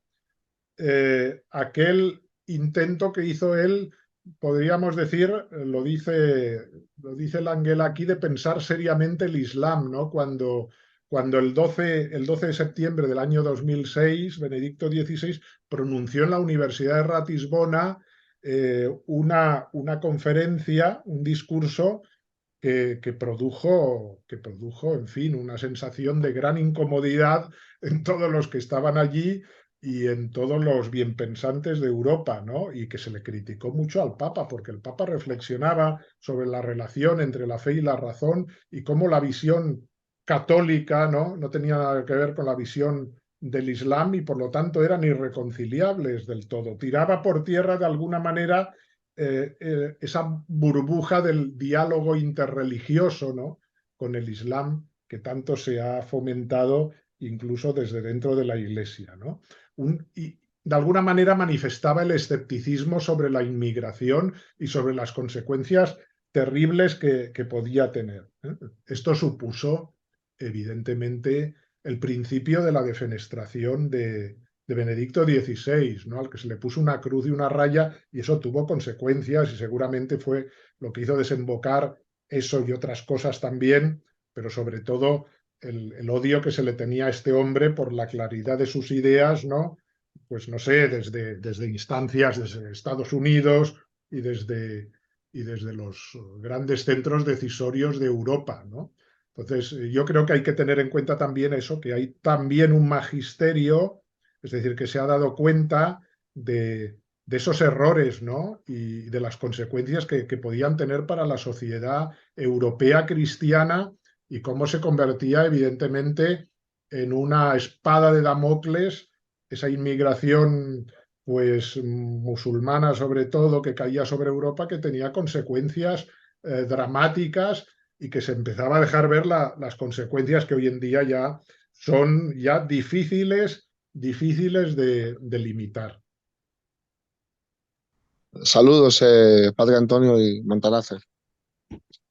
aquel intento que hizo él, podríamos decir, lo dice Langela aquí, de pensar seriamente el Islam, ¿no? Cuando el 12 de septiembre del año 2006, Benedicto XVI pronunció en la Universidad de Ratisbona una conferencia, un discurso que produjo, en fin, una sensación de gran incomodidad en todos los que estaban allí y en todos los bienpensantes de Europa, ¿no? Y que se le criticó mucho al Papa, porque el Papa reflexionaba sobre la relación entre la fe y la razón y cómo la visión católica, ¿no? No tenía nada que ver con la visión del Islam y por lo tanto eran irreconciliables del todo. Tiraba por tierra de alguna manera esa burbuja del diálogo interreligioso, ¿no? Con el Islam que tanto se ha fomentado incluso desde dentro de la Iglesia, ¿no? Y de alguna manera manifestaba el escepticismo sobre la inmigración y sobre las consecuencias terribles que podía tener, ¿eh? Esto supuso, evidentemente, el principio de la defenestración de Benedicto XVI, ¿no? Al que se le puso una cruz y una raya, y eso tuvo consecuencias y seguramente fue lo que hizo desembocar eso y otras cosas también, pero sobre todo el odio que se le tenía a este hombre por la claridad de sus ideas, ¿no? Pues no sé, desde instancias desde Estados Unidos y desde los grandes centros decisorios de Europa, ¿no? Entonces, yo creo que hay que tener en cuenta también eso, que hay también un magisterio, es decir, que se ha dado cuenta de esos errores, ¿no? Y de las consecuencias que podían tener para la sociedad europea cristiana y cómo se convertía, evidentemente, en una espada de Damocles esa inmigración pues musulmana sobre todo que caía sobre Europa, que tenía consecuencias dramáticas y que se empezaba a dejar ver las consecuencias que hoy en día ya son ya difíciles de limitar.
Saludos, Padre Antonio y Montalace.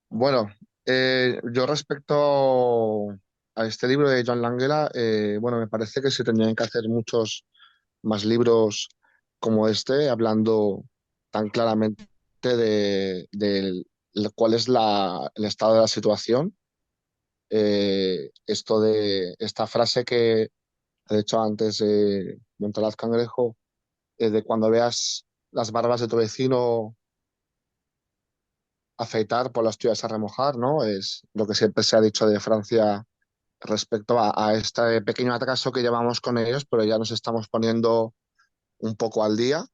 Bueno, yo respecto a este libro de John Langella, bueno, me parece que se tendrían que hacer muchos más libros como este, hablando tan claramente de cuál es el estado de la situación. Esto de esta frase que ha dicho antes Montalaz Cangrejo, de cuando veas las barbas de tu vecino afeitar, por las tuyas a remojar, ¿no? Es lo que siempre se ha dicho de Francia respecto a este pequeño atraso que llevamos con ellos, pero ya nos estamos poniendo un poco al día.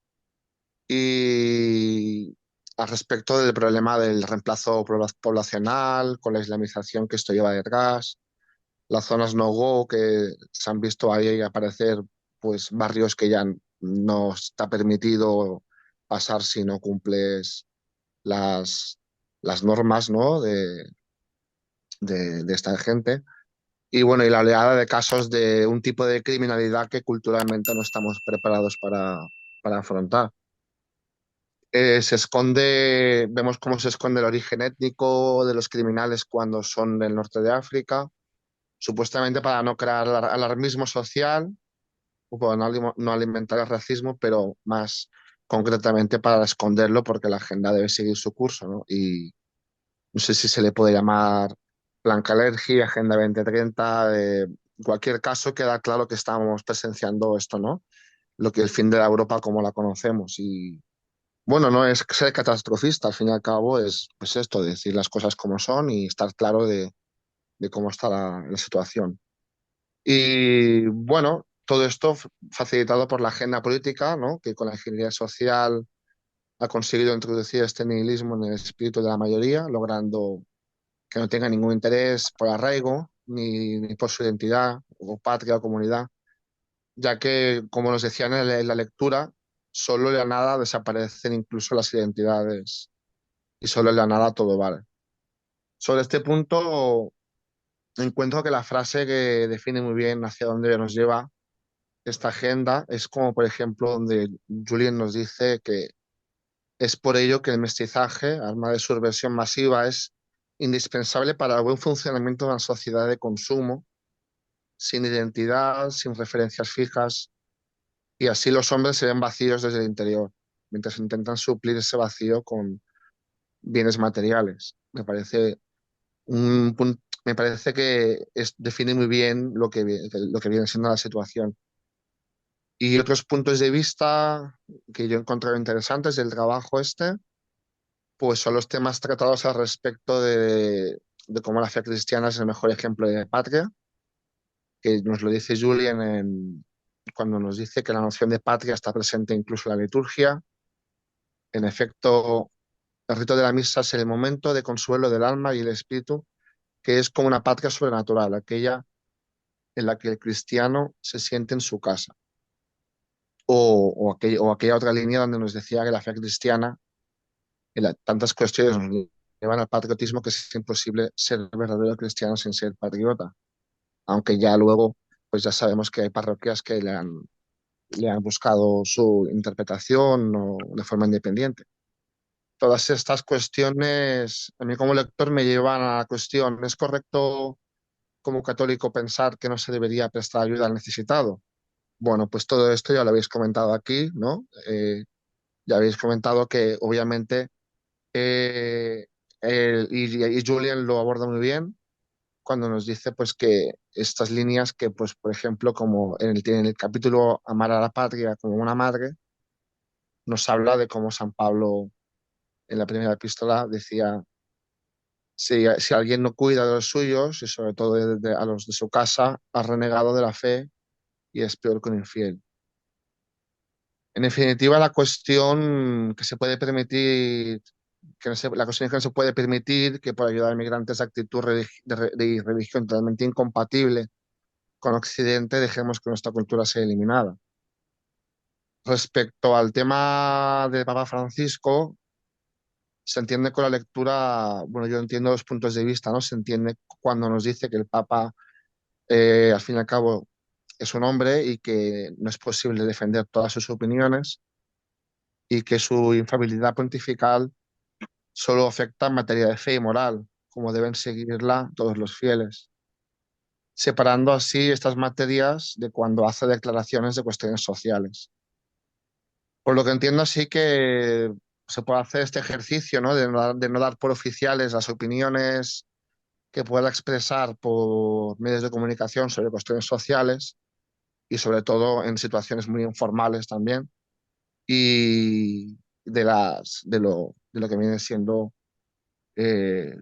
Y al respecto del problema del reemplazo poblacional, con la islamización que esto lleva detrás, las zonas no-go que se han visto ahí aparecer, pues barrios que ya no está permitido pasar si no cumples las, las normas, ¿no? de esta gente. Y bueno, y la oleada de casos de un tipo de criminalidad que culturalmente no estamos preparados para afrontar. Se vemos cómo se esconde el origen étnico de los criminales cuando son del norte de África, supuestamente para no crear alarmismo social o para no alimentar el racismo, pero más concretamente para esconderlo porque la agenda debe seguir su curso, ¿no? Y no sé si se le puede llamar Plan Kalergi, Agenda 2030, en cualquier caso queda claro que estamos presenciando esto, ¿no? Lo que el fin de la Europa como la conocemos. Y bueno, no es ser catastrofista, al fin y al cabo es pues esto, decir las cosas como son y estar claro de cómo está la situación. Y bueno, todo esto facilitado por la agenda política, ¿no? Que con la ingeniería social ha conseguido introducir este nihilismo en el espíritu de la mayoría, logrando que no tenga ningún interés por arraigo ni por su identidad o patria o comunidad, ya que, como nos decían en la lectura, solo en la nada desaparecen incluso las identidades y solo en la nada todo vale. Sobre este punto, encuentro que la frase que define muy bien hacia dónde nos lleva esta agenda es como, por ejemplo, donde Julian nos dice que es por ello que el mestizaje, arma de subversión masiva, es indispensable para el buen funcionamiento de una sociedad de consumo, sin identidad, sin referencias fijas, y así los hombres se ven vacíos desde el interior, mientras intentan suplir ese vacío con bienes materiales. Me parece que define muy bien lo que viene siendo la situación. Y otros puntos de vista que yo he encontrado interesantes del trabajo este, pues son los temas tratados al respecto de cómo la fe cristiana es el mejor ejemplo de patria, que nos lo dice Julian cuando nos dice que la noción de patria está presente incluso en la liturgia. En efecto, el rito de la misa es el momento de consuelo del alma y el espíritu, que es como una patria sobrenatural, aquella en la que el cristiano se siente en su casa. O aquella otra línea donde nos decía que la fe cristiana, tantas cuestiones nos llevan al patriotismo que es imposible ser verdadero cristiano sin ser patriota. Aunque ya luego, pues ya sabemos que hay parroquias que le han buscado su interpretación o de forma independiente. Todas estas cuestiones, a mí como lector, me llevan a la cuestión, ¿es correcto como católico pensar que no se debería prestar ayuda al necesitado? Bueno, pues todo esto ya lo habéis comentado aquí, ¿no? Ya habéis comentado que obviamente, eh, y Julian lo aborda muy bien cuando nos dice pues que estas líneas que, pues, por ejemplo, como en el capítulo Amar a la patria como una madre, nos habla de cómo San Pablo en la primera epístola decía, si alguien no cuida de los suyos y sobre todo a los de su casa, ha renegado de la fe y es peor que un infiel. En definitiva, la cuestión que se puede permitir, la cuestión es que no se puede permitir que por ayudar a migrantes de actitud de religión totalmente incompatible con Occidente dejemos que nuestra cultura sea eliminada. Respecto al tema del Papa Francisco, se entiende con la lectura, bueno, yo entiendo los puntos de vista, ¿no? Se entiende cuando nos dice que el Papa, al fin y al cabo, es un hombre y que no es posible defender todas sus opiniones y que su infalibilidad pontifical solo afecta en materia de fe y moral, como deben seguirla todos los fieles, separando así estas materias de cuando hace declaraciones de cuestiones sociales. Por lo que entiendo, sí que se puede hacer este ejercicio, ¿no? De no dar por oficiales las opiniones que pueda expresar por medios de comunicación sobre cuestiones sociales y sobre todo en situaciones muy informales también y de lo que viene siendo eh,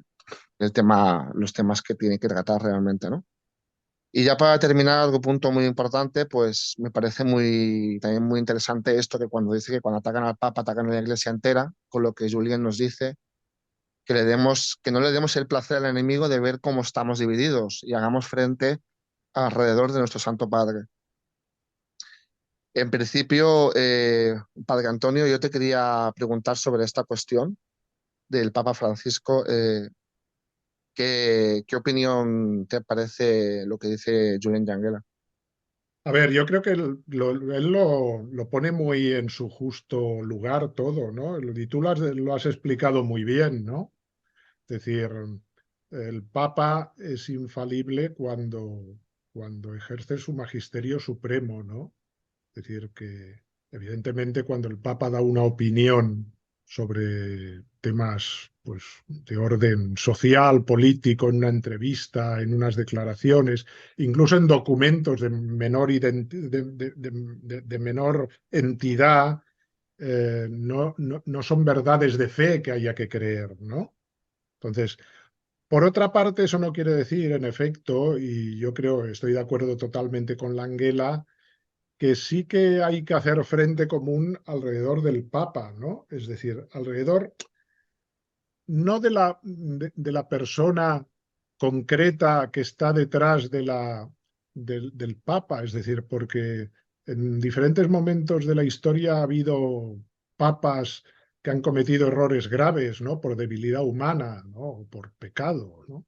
los temas que tiene que tratar realmente, ¿no? Y ya para terminar, algún punto muy importante, pues me parece también muy interesante esto que cuando dice que cuando atacan al Papa atacan a la Iglesia entera, con lo que Julián nos dice que no le demos el placer al enemigo de ver cómo estamos divididos y hagamos frente alrededor de nuestro Santo Padre. En principio, Padre Antonio, yo te quería preguntar sobre esta cuestión del Papa Francisco. ¿Qué opinión te parece lo que dice Julián Yanguela?
A ver, yo creo que él lo pone muy en su justo lugar todo, ¿no? Y tú lo has explicado muy bien, ¿no? Es decir, el Papa es infalible cuando ejerce su magisterio supremo, ¿no? Es decir, que evidentemente cuando el Papa da una opinión sobre temas pues, de orden social, político, en una entrevista, en unas declaraciones, incluso en documentos de menor, de menor entidad, no son verdades de fe que haya que creer, ¿no? Entonces, por otra parte, eso no quiere decir, en efecto, y yo creo, estoy de acuerdo totalmente con Langela, que sí que hay que hacer frente común alrededor del Papa, ¿no? Es decir, alrededor no de la persona concreta que está detrás del Papa, es decir, porque en diferentes momentos de la historia ha habido papas que han cometido errores graves, ¿no? Por debilidad humana, ¿no? O por pecado, ¿no?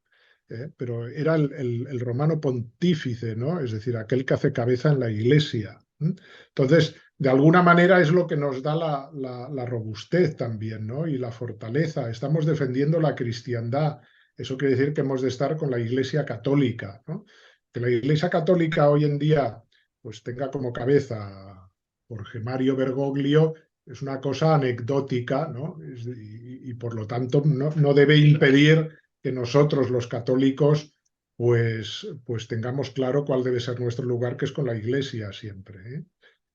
Pero era el romano pontífice, ¿no? Es decir, aquel que hace cabeza en la iglesia. Entonces, de alguna manera es lo que nos da la robustez también, ¿no? Y la fortaleza. Estamos defendiendo la cristiandad. Eso quiere decir que hemos de estar con la Iglesia Católica, ¿no? Que la Iglesia Católica hoy en día pues tenga como cabeza a Jorge Mario Bergoglio es una cosa anecdótica, ¿no? Y por lo tanto no debe impedir que nosotros los católicos pues tengamos claro cuál debe ser nuestro lugar, que es con la Iglesia siempre, ¿eh?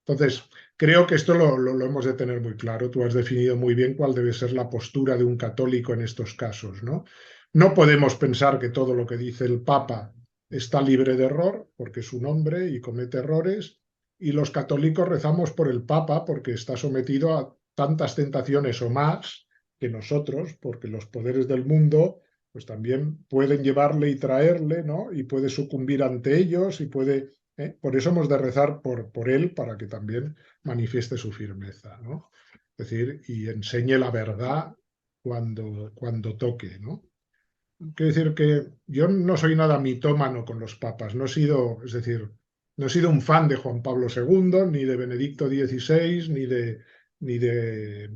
Entonces, creo que esto lo hemos de tener muy claro. Tú has definido muy bien cuál debe ser la postura de un católico en estos casos, ¿no? No podemos pensar que todo lo que dice el Papa está libre de error, porque es un hombre y comete errores, y los católicos rezamos por el Papa porque está sometido a tantas tentaciones o más que nosotros, porque los poderes del mundo pues también pueden llevarle y traerle, ¿no? Y puede sucumbir ante ellos y puede por eso hemos de rezar por él para que también manifieste su firmeza, ¿no? Es decir, y enseñe la verdad cuando toque, ¿no? Quiero decir que yo no soy nada mitómano con los papas, no he sido, es decir, no he sido un fan de Juan Pablo II, ni de Benedicto XVI, ni de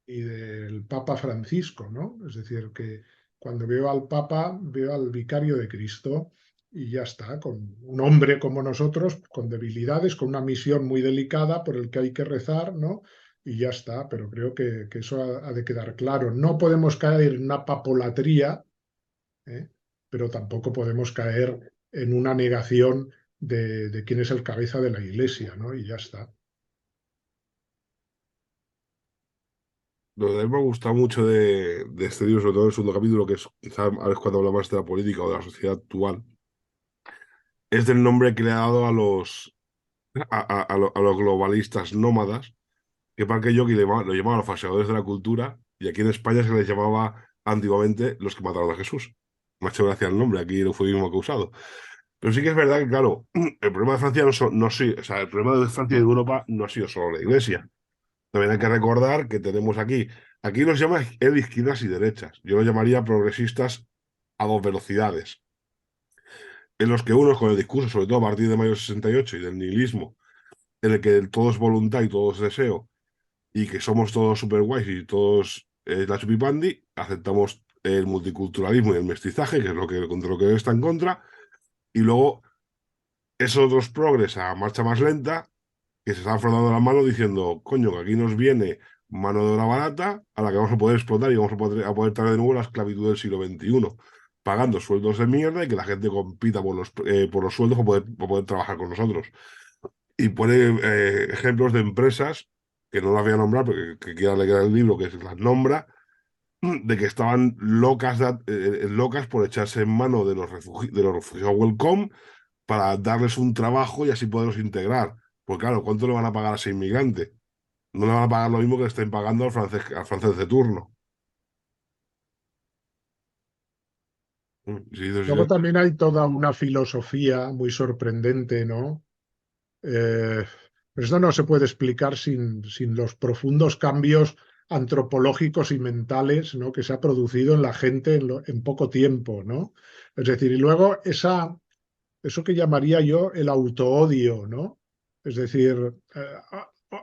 y del Papa Francisco, ¿no? Es decir, que cuando veo al Papa, veo al vicario de Cristo y ya está, con un hombre como nosotros, con debilidades, con una misión muy delicada por el que hay que rezar, ¿no? Y ya está, pero creo que eso ha de quedar claro. No podemos caer en una papolatría, ¿eh? Pero tampoco podemos caer en una negación de quién es el cabeza de la Iglesia, ¿no? Y ya está.
Lo que a mí me gusta mucho de este libro, sobre todo el segundo capítulo, que es quizá a veces cuando habla más de la política o de la sociedad actual, es del nombre que le ha dado a los globalistas nómadas, que Parque Yogi lo llamaban los falseadores de la cultura, y aquí en España se les llamaba antiguamente los que mataron a Jesús. Me ha hecho gracia el nombre, aquí el eufemismo que he usado. Pero sí que es verdad que, claro, el problema de Francia o sea, el problema de Francia y de Europa no ha sido solo la Iglesia. También hay que recordar que tenemos aquí los llama él izquierdas y derechas. Yo lo llamaría progresistas a dos velocidades, en los que unos con el discurso, sobre todo a partir de mayo del 68 y del nihilismo, en el que todo es voluntad y todo es deseo, y que somos todos super guays y todos la chupipandi, aceptamos el multiculturalismo y el mestizaje, que es lo que contra lo que está en contra, y luego esos otros progres a marcha más lenta que se están frotando las manos diciendo, coño, que aquí nos viene mano de obra barata a la que vamos a poder explotar y vamos a poder traer de nuevo la esclavitud del siglo XXI, pagando sueldos de mierda y que la gente compita por los sueldos para poder trabajar con nosotros. Y pone ejemplos de empresas, que no las voy a nombrar, porque que quiera leer el libro, que las nombra, de que estaban locas por echarse en mano de los refugiados Welcome para darles un trabajo y así poderlos integrar. Pues claro, ¿cuánto le van a pagar a ese inmigrante? No le van a pagar lo mismo que le estén pagando al francés de turno. Sí, sí,
Luego
sí.
también hay toda una filosofía muy sorprendente, ¿no? Pero esto no se puede explicar sin los profundos cambios antropológicos y mentales, ¿no? Que se ha producido en la gente en poco tiempo, ¿no? Es decir, y luego eso que llamaría yo el autoodio, ¿no? Es decir,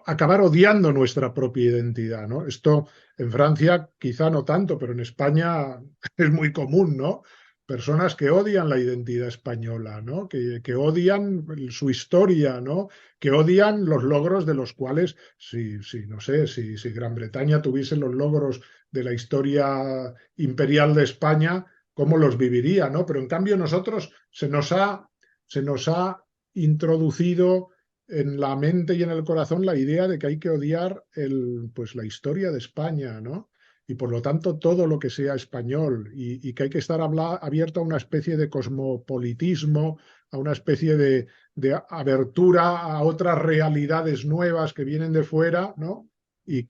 acabar odiando nuestra propia identidad, ¿no? Esto en Francia quizá no tanto, pero en España es muy común, ¿no? Personas que odian la identidad española, ¿no? Que odian su historia, ¿no? Que odian los logros de los cuales, no sé, si Gran Bretaña tuviese los logros de la historia imperial de España, ¿cómo los viviría, ¿no? Pero en cambio nosotros se nos ha introducido en la mente y en el corazón la idea de que hay que odiar pues, la historia de España, ¿no? Y por lo tanto todo lo que sea español y que hay que estar abierto a una especie de cosmopolitismo, a una especie de abertura a otras realidades nuevas que vienen de fuera, ¿no? Y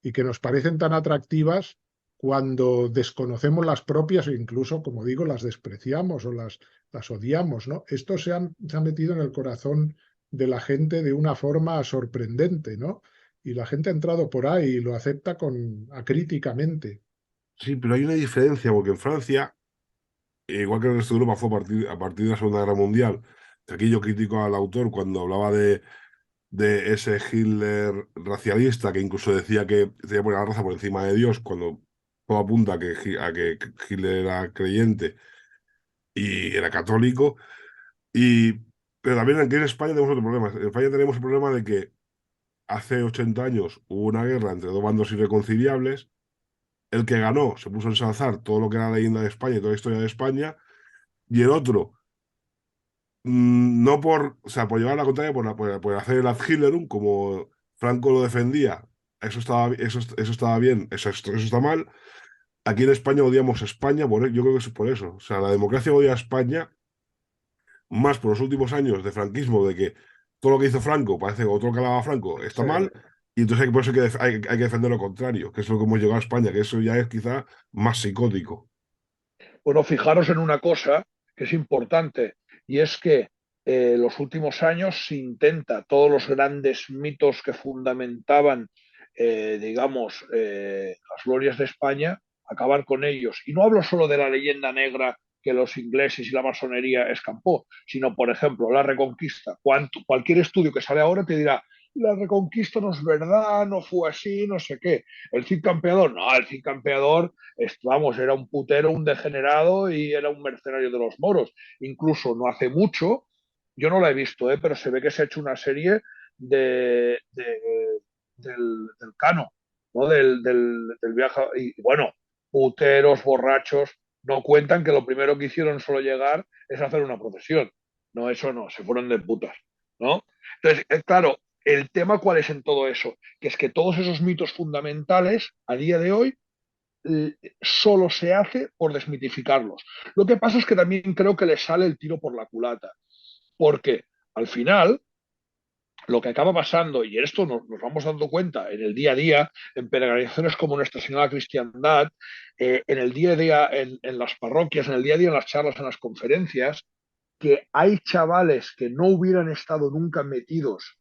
y que nos parecen tan atractivas cuando desconocemos las propias e incluso, como digo, las despreciamos o las odiamos, ¿no? Esto se ha metido en el corazón de la gente de una forma sorprendente, ¿no? Y la gente ha entrado por ahí y lo acepta acríticamente.
Sí, pero hay una diferencia, porque en Francia, igual que en el resto de Europa, fue a partir de la Segunda Guerra Mundial. Aquí yo critico al autor cuando hablaba de ese Hitler racialista que incluso decía que tenía que poner la raza por encima de Dios, cuando todo apunta a que Hitler era creyente y era católico. Y, pero también aquí en España tenemos otro problema. En España tenemos el problema de que hace 80 años hubo una guerra entre dos bandos irreconciliables. El que ganó se puso a ensalzar todo lo que era la leyenda de España y toda la historia de España, y el otro, no por, o sea, por llevar la contraria, por hacer el ad Hitlerum, como Franco lo defendía, eso estaba bien, eso está mal. Aquí en España odiamos a España, yo creo que es por eso. O sea, la democracia odia a España más por los últimos años de franquismo, de que todo lo que hizo Franco, parece que todo lo que hablaba Franco está
Sí.
mal, y entonces por eso hay que defender lo contrario, que es lo que hemos llegado a España, que eso ya es quizá más psicótico.
Bueno, fijaros en una cosa que es importante, y es que los últimos años se intenta todos los grandes mitos que fundamentaban, digamos, las glorias de España, acabar con ellos. Y no hablo solo de la leyenda negra que los ingleses y la masonería escampó, sino, por ejemplo, la Reconquista. Cualquier estudio que sale ahora te dirá, la Reconquista no es verdad, no fue así, no sé qué. El Cid Campeador, no, el Cid Campeador vamos, era un putero, un degenerado y era un mercenario de los moros. Incluso no hace mucho, yo no la he visto, pero se ve que se ha hecho una serie del Cano, ¿no? Del viaje. Y bueno, puteros, borrachos, no cuentan que lo primero que hicieron solo llegar es hacer una procesión. No, eso no, se fueron de putas, ¿no? Entonces, claro, el tema cuál es en todo eso, que es que todos esos mitos fundamentales a día de hoy solo se hace por desmitificarlos. Lo que pasa es que también creo que le sale el tiro por la culata, porque al final lo que acaba pasando, y esto nos vamos dando cuenta en el día a día, en peregrinaciones como Nuestra Señora Cristiandad, en el día a día en las parroquias, en el día a día en las charlas, en las conferencias, que hay chavales que no hubieran estado nunca metidos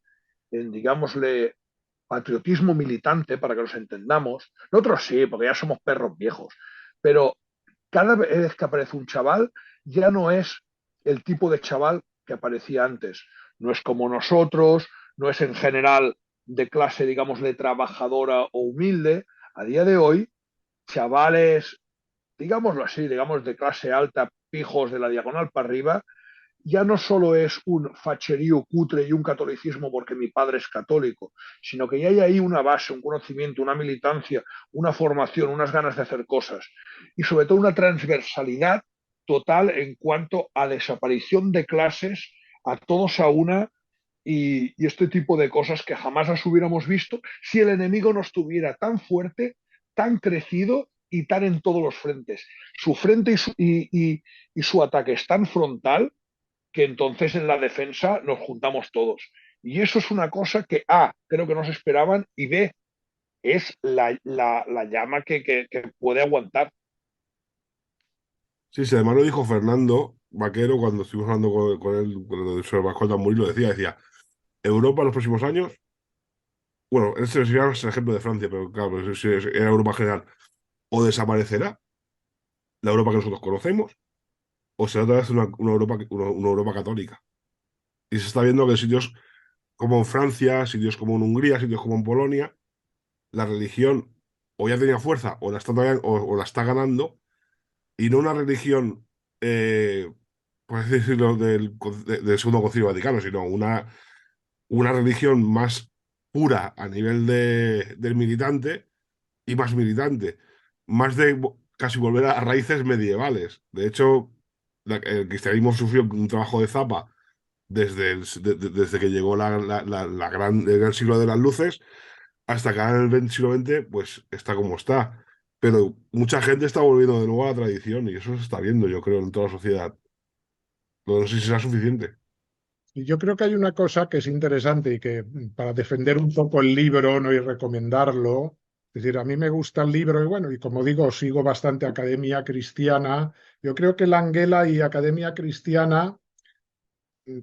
en, digámosle, patriotismo militante, para que los entendamos. Nosotros sí, porque ya somos perros viejos, pero cada vez que aparece un chaval, ya no es el tipo de chaval que aparecía antes. No es como nosotros, no es en general de clase, digamos, de trabajadora o humilde. A día de hoy, chavales, digámoslo así, digamos, de clase alta, pijos de la diagonal para arriba, ya no solo es un facherío cutre y un catolicismo porque mi padre es católico, sino que ya hay ahí una base, un conocimiento, una militancia, una formación, unas ganas de hacer cosas y sobre todo una transversalidad total en cuanto a desaparición de clases, a todos a una y este tipo de cosas que jamás las hubiéramos visto si el enemigo no estuviera tan fuerte, tan crecido y tan en todos los frentes. Su frente y su ataque es tan frontal que entonces en la defensa nos juntamos todos. Y eso es una cosa que A, creo que no se esperaban, y B, es la llama que puede aguantar.
Sí, sí, además lo dijo Fernando Vaquero cuando estuvimos hablando con él sobre Vasco Tamburí, lo decía, Europa en los próximos años, bueno, este sería el ejemplo de Francia, pero claro, pues era Europa en general, o desaparecerá la Europa que nosotros conocemos, o será otra vez una Europa católica. Y se está viendo que en sitios como en Francia, sitios como en Hungría, sitios como en Polonia, la religión o ya tenía fuerza o la está, o la está ganando, y no una religión, por así decirlo, del Segundo Concilio Vaticano, sino una religión más pura a nivel del militante y más militante, más de casi volver a raíces medievales. De hecho, el cristianismo sufrió un trabajo de zapa desde que llegó el gran siglo de las luces hasta que ahora en el siglo XX pues está como está. Pero mucha gente está volviendo de nuevo a la tradición y eso se está viendo, yo creo, en toda la sociedad. No sé si será suficiente.
Y yo creo que hay una cosa que es interesante y que para defender un poco el libro, ¿no? Y recomendarlo, es decir, a mí me gusta el libro y bueno, y como digo, sigo bastante Academia Cristiana. Yo creo que la Anguela y Academia Cristiana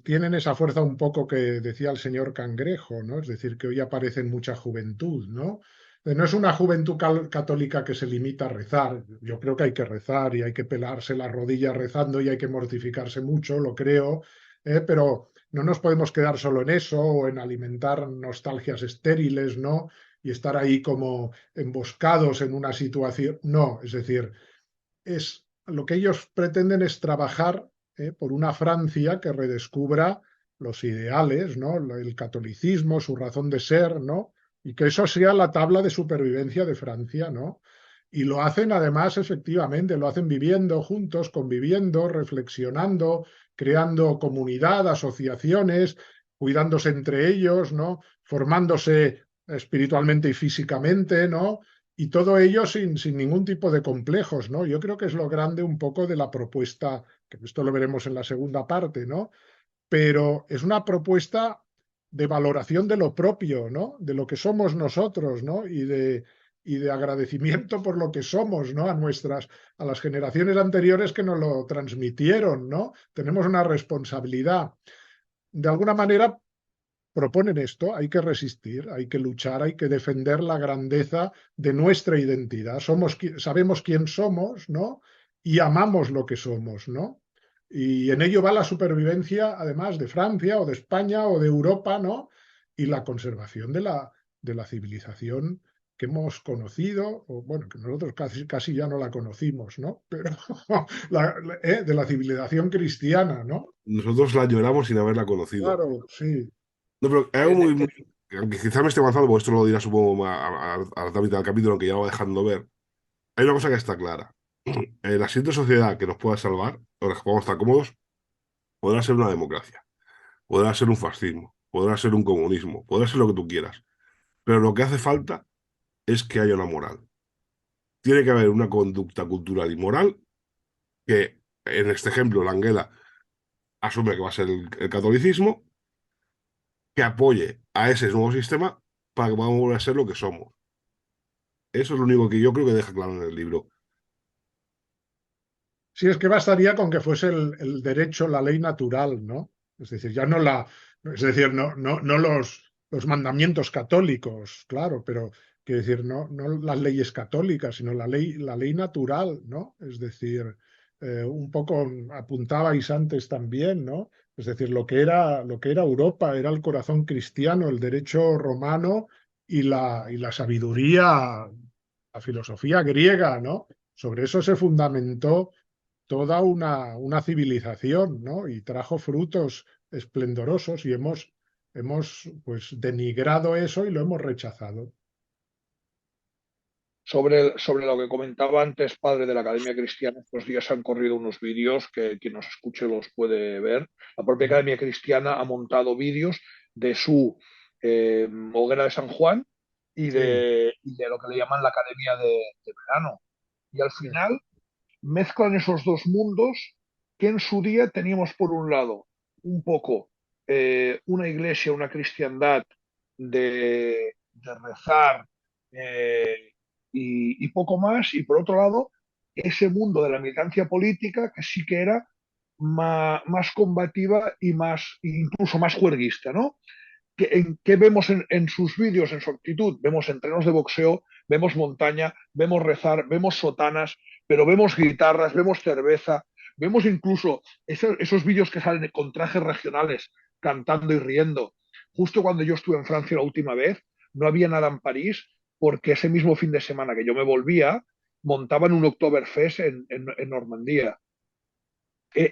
tienen esa fuerza un poco que decía el señor Cangrejo, ¿no? Es decir, que hoy aparece en mucha juventud, ¿no? No es una juventud católica que se limita a rezar. Yo creo que hay que rezar y hay que pelarse las rodillas rezando y hay que mortificarse mucho, lo creo, pero no nos podemos quedar solo en eso o en alimentar nostalgias estériles, ¿no? Y estar ahí como emboscados en una situación. No, es decir, es lo que ellos pretenden es trabajar por una Francia que redescubra los ideales, ¿no? El catolicismo, su razón de ser, ¿no? Y que eso sea la tabla de supervivencia de Francia, ¿no? Y lo hacen además efectivamente, lo hacen viviendo juntos, conviviendo, reflexionando, creando comunidad, asociaciones, cuidándose entre ellos, ¿no? Formándose espiritualmente y físicamente, ¿no? Y todo ello sin ningún tipo de complejos, ¿no? Yo creo que es lo grande un poco de la propuesta, que esto lo veremos en la segunda parte, ¿no? Pero es una propuesta de valoración de lo propio, ¿no? De lo que somos nosotros, ¿no? Y de agradecimiento por lo que somos, ¿no? A las generaciones anteriores que nos lo transmitieron, ¿no? Tenemos una responsabilidad. De alguna manera proponen esto, hay que resistir, hay que luchar, hay que defender la grandeza de nuestra identidad. Sabemos quién somos, ¿no? Y amamos lo que somos, ¿no? Y en ello va la supervivencia, además, de Francia o de España o de Europa, ¿no? Y la conservación de la civilización que hemos conocido, o bueno, que nosotros casi ya no la conocimos, ¿no? Pero de la civilización cristiana, ¿no?
Nosotros la lloramos sin haberla conocido.
Claro, sí.
No, pero hay algo
En
muy,
este,
aunque quizá me esté avanzando, porque esto lo dirá supongo a la mitad del capítulo, que ya lo va dejando ver. Hay una cosa que está clara. La siguiente sociedad que nos pueda salvar, o la que podamos estar cómodos, podrá ser una democracia, podrá ser un fascismo, podrá ser un comunismo, podrá ser lo que tú quieras. Pero lo que hace falta es que haya una moral. Tiene que haber una conducta cultural y moral que, en este ejemplo, la Anguela asume que va a ser el catolicismo, que apoye a ese nuevo sistema para que podamos volver a ser lo que somos. Eso es lo único que yo creo que deja claro en el libro.
Sí, es que bastaría con que fuese el derecho, la ley natural, ¿no? Es decir, ya no es decir, no los mandamientos católicos, claro, pero quiero decir, no las leyes católicas, sino la ley natural, ¿no? Es decir, un poco apuntabais antes también, ¿no? Es decir, lo que era Europa era el corazón cristiano, el derecho romano y la sabiduría, la filosofía griega, ¿no? Sobre eso se fundamentó toda una civilización, ¿no? Y trajo frutos esplendorosos y hemos pues denigrado eso y lo hemos rechazado.
sobre lo que comentaba antes, padre de la Academia Cristiana, estos días han corrido unos vídeos que quien nos escuche los puede ver. La propia Academia Cristiana ha montado vídeos de su hoguera de San Juan
Sí,
y de lo que le llaman la Academia de Verano. Y al final mezclan esos dos mundos que en su día teníamos por un lado un poco una iglesia, una cristiandad de rezar y poco más, y por otro lado ese mundo de la militancia política que sí que era más combativa y más, incluso más juerguista, ¿no? ¿Qué vemos en sus vídeos, en su actitud? Vemos entrenos de boxeo, vemos montaña, vemos rezar, vemos sotanas, pero vemos guitarras, vemos cerveza, vemos incluso esos vídeos que salen con trajes regionales cantando y riendo. justo cuando yo estuve en Francia la última vez, no había nada en París porque ese mismo fin de semana que yo me volvía, montaban un Oktoberfest en Normandía.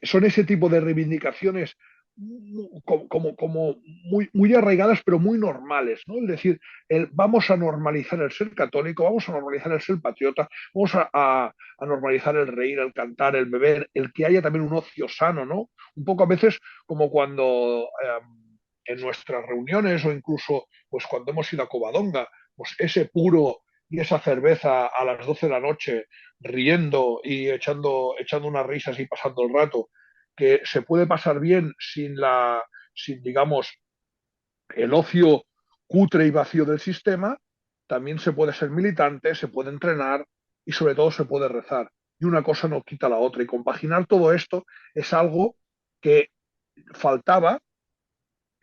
Son ese tipo de reivindicaciones como muy arraigadas, pero muy normales, ¿no? Es decir, vamos a normalizar el ser católico, vamos a normalizar el ser patriota, vamos a normalizar el reír, el cantar, el beber, el que haya también un ocio sano, ¿no? Un poco a veces como cuando en nuestras reuniones o incluso pues cuando hemos ido a Covadonga, pues ese puro y esa cerveza a las 12 de la noche riendo y echando unas risas y pasando el rato, que se puede pasar bien sin digamos, el ocio cutre y vacío del sistema, también se puede ser militante, se puede entrenar y sobre todo se puede rezar. Y una cosa no quita la otra. Y compaginar todo esto es algo que faltaba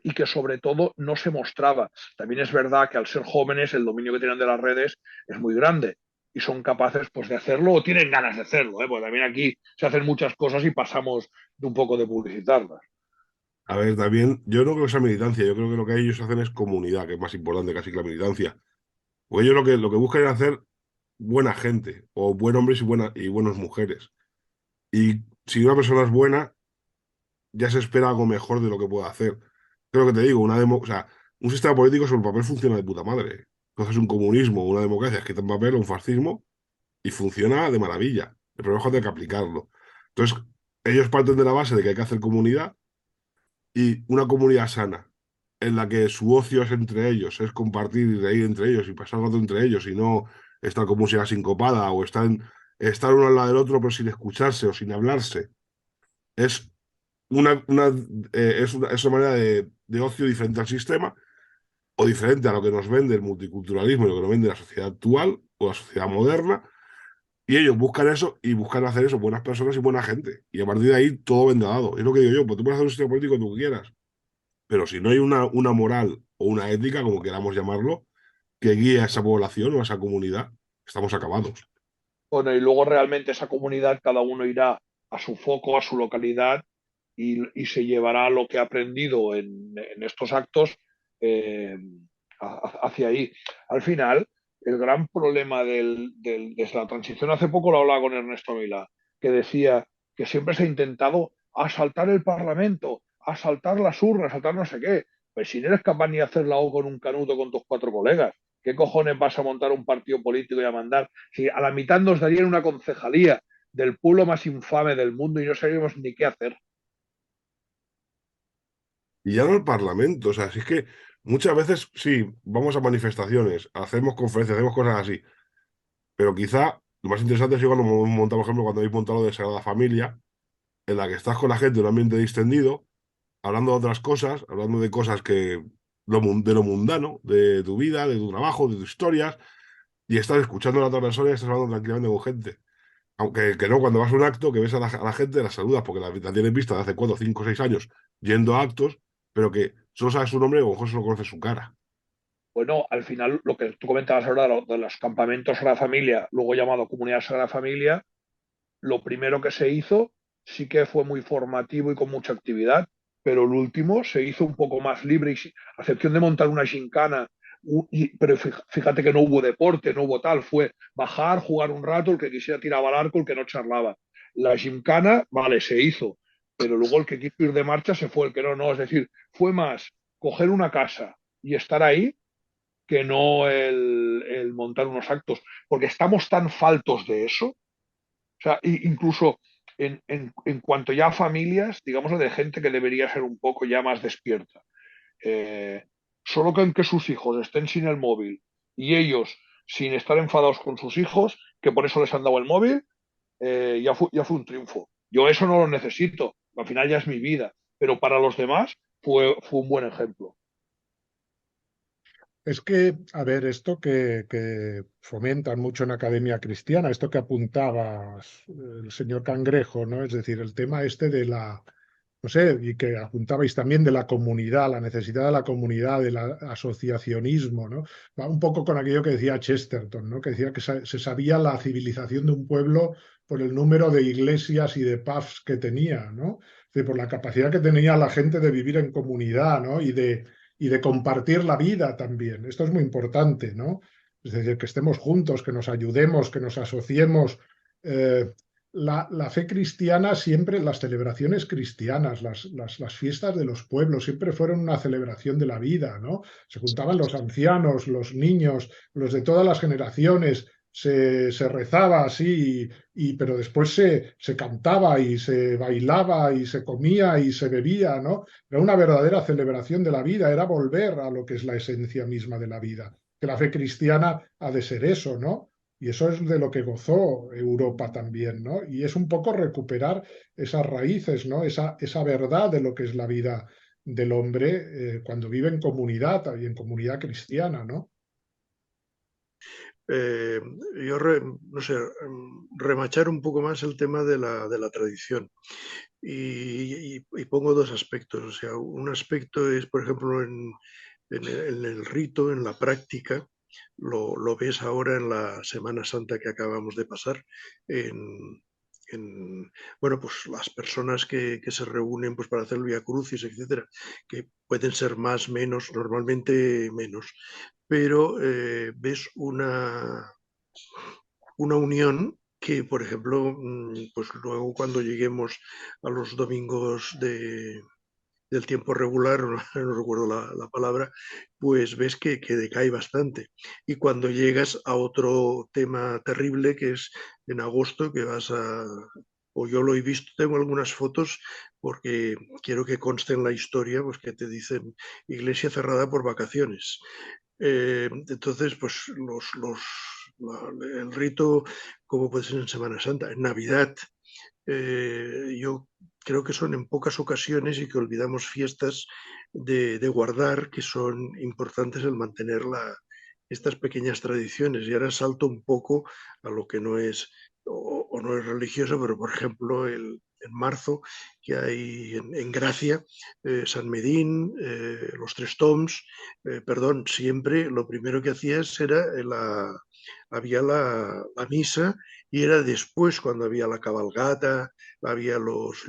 y que sobre todo no se mostraba. También es verdad que al ser jóvenes el dominio que tienen de las redes es muy grande y son capaces pues, de hacerlo o tienen ganas de hacerlo, ¿eh? Porque también aquí se hacen muchas cosas y pasamos de un poco de publicitarlas.
A ver, también, yo no creo que sea militancia, yo creo que lo que ellos hacen es comunidad, que es más importante casi que la militancia. Porque ellos lo que buscan es hacer buena gente, o buen hombres y buenas mujeres. Y si una persona es buena, ya se espera algo mejor de lo que pueda hacer. Creo que te digo, o sea, un sistema político sobre el papel funciona de puta madre. Entonces un comunismo, una democracia escrita en papel, un fascismo, y funciona de maravilla. El problema es cuando hay que aplicarlo. Entonces, ellos parten de la base de que hay que hacer comunidad y una comunidad sana, en la que su ocio es entre ellos, es compartir y reír entre ellos y pasar rato entre ellos y no estar con música sincopada o estar uno al lado del otro pero sin escucharse o sin hablarse. Es es una manera de ocio diferente al sistema o diferente a lo que nos vende el multiculturalismo y lo que nos vende la sociedad actual o la sociedad moderna. Y ellos buscan eso y buscan hacer eso, buenas personas y buena gente. Y a partir de ahí todo vendrá dado. Es lo que digo yo, pues tú puedes hacer un sistema político que tú quieras, pero si no hay una moral o una ética, como queramos llamarlo, que guíe a esa población o a esa comunidad, estamos acabados.
Bueno, y luego realmente esa comunidad, cada uno irá a su foco, a su localidad y se llevará lo que ha aprendido en estos actos eh, hacia ahí. Al final, el gran problema desde la transición, hace poco lo hablaba con Ernesto Milá, que decía que siempre se ha intentado asaltar el Parlamento, asaltar las urnas, asaltar no sé qué. Pues si no eres capaz ni de hacer la O con un canuto con tus cuatro colegas, ¿qué cojones vas a montar un partido político y a mandar? Si a la mitad nos darían una concejalía del pueblo más infame del mundo y no sabríamos ni qué hacer.
Y ya no el Parlamento, o sea, si es que muchas veces sí, vamos a manifestaciones, hacemos conferencias, hacemos cosas así, pero quizá lo más interesante es cuando hemos montado, por ejemplo, cuando habéis montado lo de Sagrada Familia, en la que estás con la gente en un ambiente distendido, hablando de otras cosas, hablando de cosas de lo mundano, de tu vida, de tu trabajo, de tus historias, y estás escuchando a la otra persona y estás hablando tranquilamente con gente. Aunque que no, cuando vas a un acto, que ves a la gente, la saludas, porque la tienes vista de hace 4, 5, 6 años yendo a actos, pero que solo sabes su nombre y a lo mejor solo conoces su cara.
Bueno, al final, lo que tú comentabas ahora de los campamentos Sagrada Familia, luego llamado Comunidad Sagrada Familia, lo primero que se hizo sí que fue muy formativo y con mucha actividad, pero el último se hizo un poco más libre, a excepción de montar una gincana, pero fíjate que no hubo deporte, no hubo tal, fue bajar, jugar un rato, el que quisiera tiraba al arco, el que no charlaba. La gincana, vale, se hizo, pero luego el que quiso ir de marcha se fue, el que no, es decir, fue más coger una casa y estar ahí que no el montar unos actos, porque estamos tan faltos de eso. O sea, incluso en cuanto ya a familias, digamos, de gente que debería ser un poco ya más despierta. Eh, Solo con que sus hijos estén sin el móvil y ellos sin estar enfadados con sus hijos, que por eso les han dado el móvil, ya fue un triunfo. Yo eso no lo necesito, al final ya es mi vida, pero para los demás fue un buen ejemplo.
Es que, a ver, esto que fomentan mucho en Academia Cristiana, esto que apuntaba el señor Cangrejo, ¿no? Es decir, el tema este de la, no sé, y que apuntabais también de la comunidad, la necesidad de la comunidad, del asociacionismo, ¿no? Va un poco con aquello que decía Chesterton, ¿no? Que decía que se sabía la civilización de un pueblo por el número de iglesias y de pubs que tenía, ¿no? Es decir, por la capacidad que tenía la gente de vivir en comunidad, ¿no? y de compartir la vida también. Esto es muy importante, ¿no? Es decir, que estemos juntos, que nos ayudemos, que nos asociemos. Eh, la fe cristiana siempre, las celebraciones cristianas, las fiestas de los pueblos siempre fueron una celebración de la vida, ¿no? Se juntaban los ancianos, los niños, los de todas las generaciones, se rezaba así, pero después se cantaba y se bailaba y se comía y se bebía, ¿no? Era una verdadera celebración de la vida, era volver a lo que es la esencia misma de la vida. Que la fe cristiana ha de ser eso, ¿no? Y eso es de lo que gozó Europa también, ¿no? Y es un poco recuperar esas raíces, ¿no? Esa verdad de lo que es la vida del hombre cuando vive en comunidad y en comunidad cristiana, ¿no?
Yo, no sé, remachar un poco más el tema de la tradición. Y pongo dos aspectos. O sea, un aspecto es, por ejemplo, en el rito, en la práctica, lo ves ahora en la Semana Santa que acabamos de pasar, bueno, pues las personas que se reúnen pues, para hacer el Vía Crucis, etcétera, que pueden ser más, menos, normalmente menos, pero ves una unión que, por ejemplo, pues luego cuando lleguemos a los domingos del tiempo regular, no recuerdo la palabra, pues ves que decae bastante. Y cuando llegas a otro tema terrible, que es en agosto, que vas o yo lo he visto, tengo algunas fotos, porque quiero que conste en la historia, pues que te dicen iglesia cerrada por vacaciones. Entonces, pues el rito, como puede ser en Semana Santa, en Navidad, yo creo que son en pocas ocasiones y que olvidamos fiestas de guardar, que son importantes el mantener estas pequeñas tradiciones. Y ahora salto un poco a lo que no es o no es religioso, pero por ejemplo en marzo que hay en Gracia, San Medín, los Tres Toms, perdón, siempre lo primero que hacías era había la misa y era después cuando había la cabalgata, había los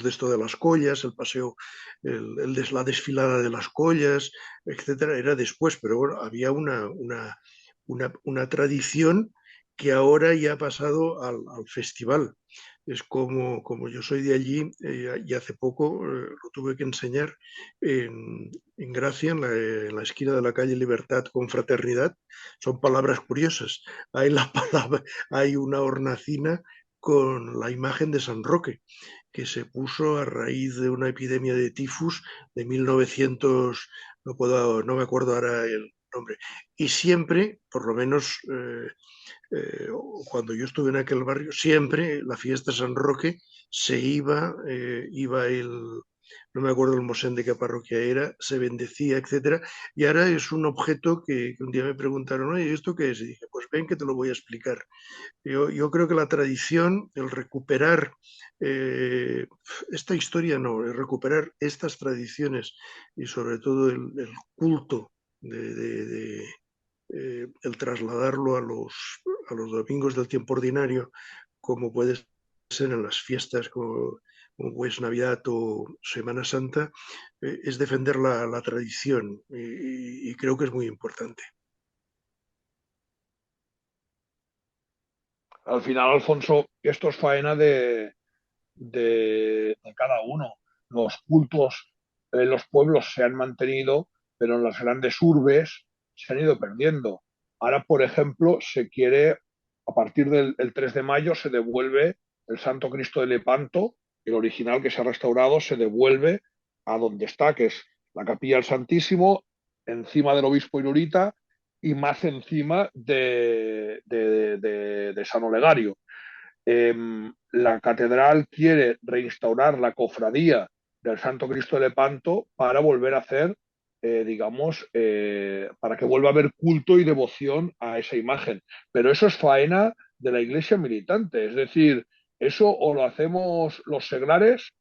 de esto de las collas, el paseo, la desfilada de las collas, etcétera, era después, pero bueno, había una tradición que ahora ya ha pasado al festival. Es como yo soy de allí y hace poco lo tuve que enseñar en Gracia, en la esquina de la calle Libertad con Fraternidad. Son palabras curiosas. Hay una hornacina con la imagen de San Roque, que se puso a raíz de una epidemia de tifus de 1900, no me acuerdo ahora el nombre. Y siempre, por lo menos cuando yo estuve en aquel barrio, siempre la fiesta de San Roque se iba no me acuerdo el mosén de qué parroquia era, se bendecía, etcétera, y ahora es un objeto que un día me preguntaron, oye, ¿esto qué es? Y dije, pues ven que te lo voy a explicar. Yo creo que la tradición, el recuperar esta historia, no, el recuperar estas tradiciones y sobre todo el culto el trasladarlo a los domingos del tiempo ordinario, como puede ser en las fiestas como es Navidad o Semana Santa, es defender la tradición y creo que es muy importante.
Al final, Alfonso, esto es faena de cada uno. Los cultos en los pueblos se han mantenido, pero en las grandes urbes se han ido perdiendo. Ahora, por ejemplo, se quiere, a partir del 3 de mayo, se devuelve el Santo Cristo de Lepanto, el original que se ha restaurado, se devuelve a donde está, que es la Capilla del Santísimo, encima del Obispo Irurita y más encima de San Olegario. La catedral quiere reinstaurar la cofradía del Santo Cristo de Lepanto para volver a hacer, digamos, para que vuelva a haber culto y devoción a esa imagen. Pero eso es faena de la iglesia militante, es decir, eso o lo hacemos los seglares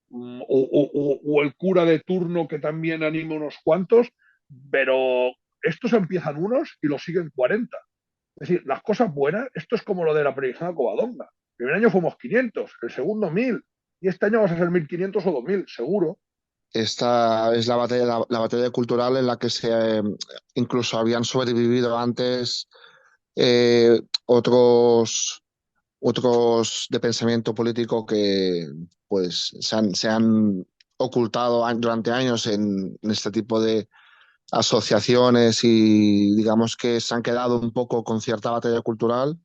o el cura de turno que también anima unos cuantos, pero estos empiezan unos y los siguen 40. Es decir, las cosas buenas, esto es como lo de la predicción a Covadonga. El primer año fuimos 500, el segundo 1000, y este año vamos a ser 1500 o 2000, seguro.
Esta es la batalla cultural en la que incluso habían sobrevivido antes otros de pensamiento político que pues se han ocultado durante años en este tipo de asociaciones y digamos que se han quedado un poco con cierta batalla cultural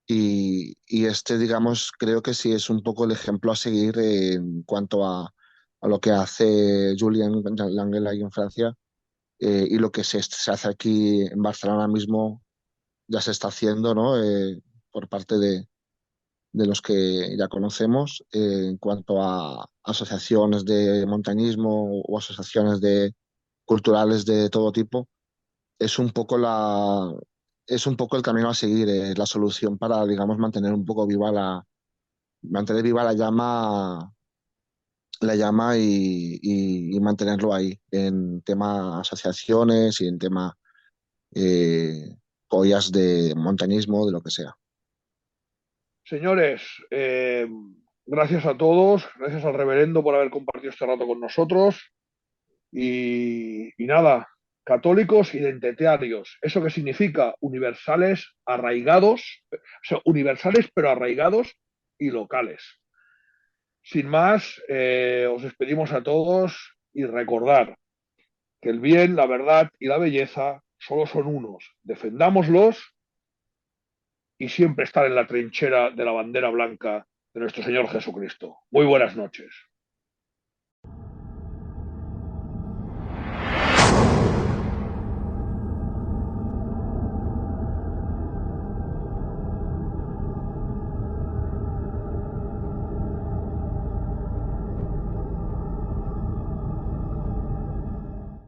y este, digamos, creo que sí es un poco el ejemplo a seguir en cuanto a lo que hace Julien Langella ahí en Francia y lo que se hace aquí en Barcelona mismo ya se está haciendo, ¿no? Por parte de los que ya conocemos en cuanto a asociaciones de montañismo o asociaciones culturales de todo tipo. Es un poco es un poco el camino a seguir, la solución para, digamos, mantener un poco viva mantener viva la llama y mantenerlo ahí en tema asociaciones y en tema eh, collas de montañismo, de lo que sea.
Señores, gracias a todos, gracias al reverendo por haber compartido este rato con nosotros y nada, católicos identitarios. ¿Eso qué significa? Universales, arraigados, o sea, universales pero arraigados y locales. Sin más, os despedimos a todos y recordar que el bien, la verdad y la belleza solo son unos. Defendámoslos y siempre estar en la trinchera de la bandera blanca de nuestro Señor Jesucristo. Muy buenas noches.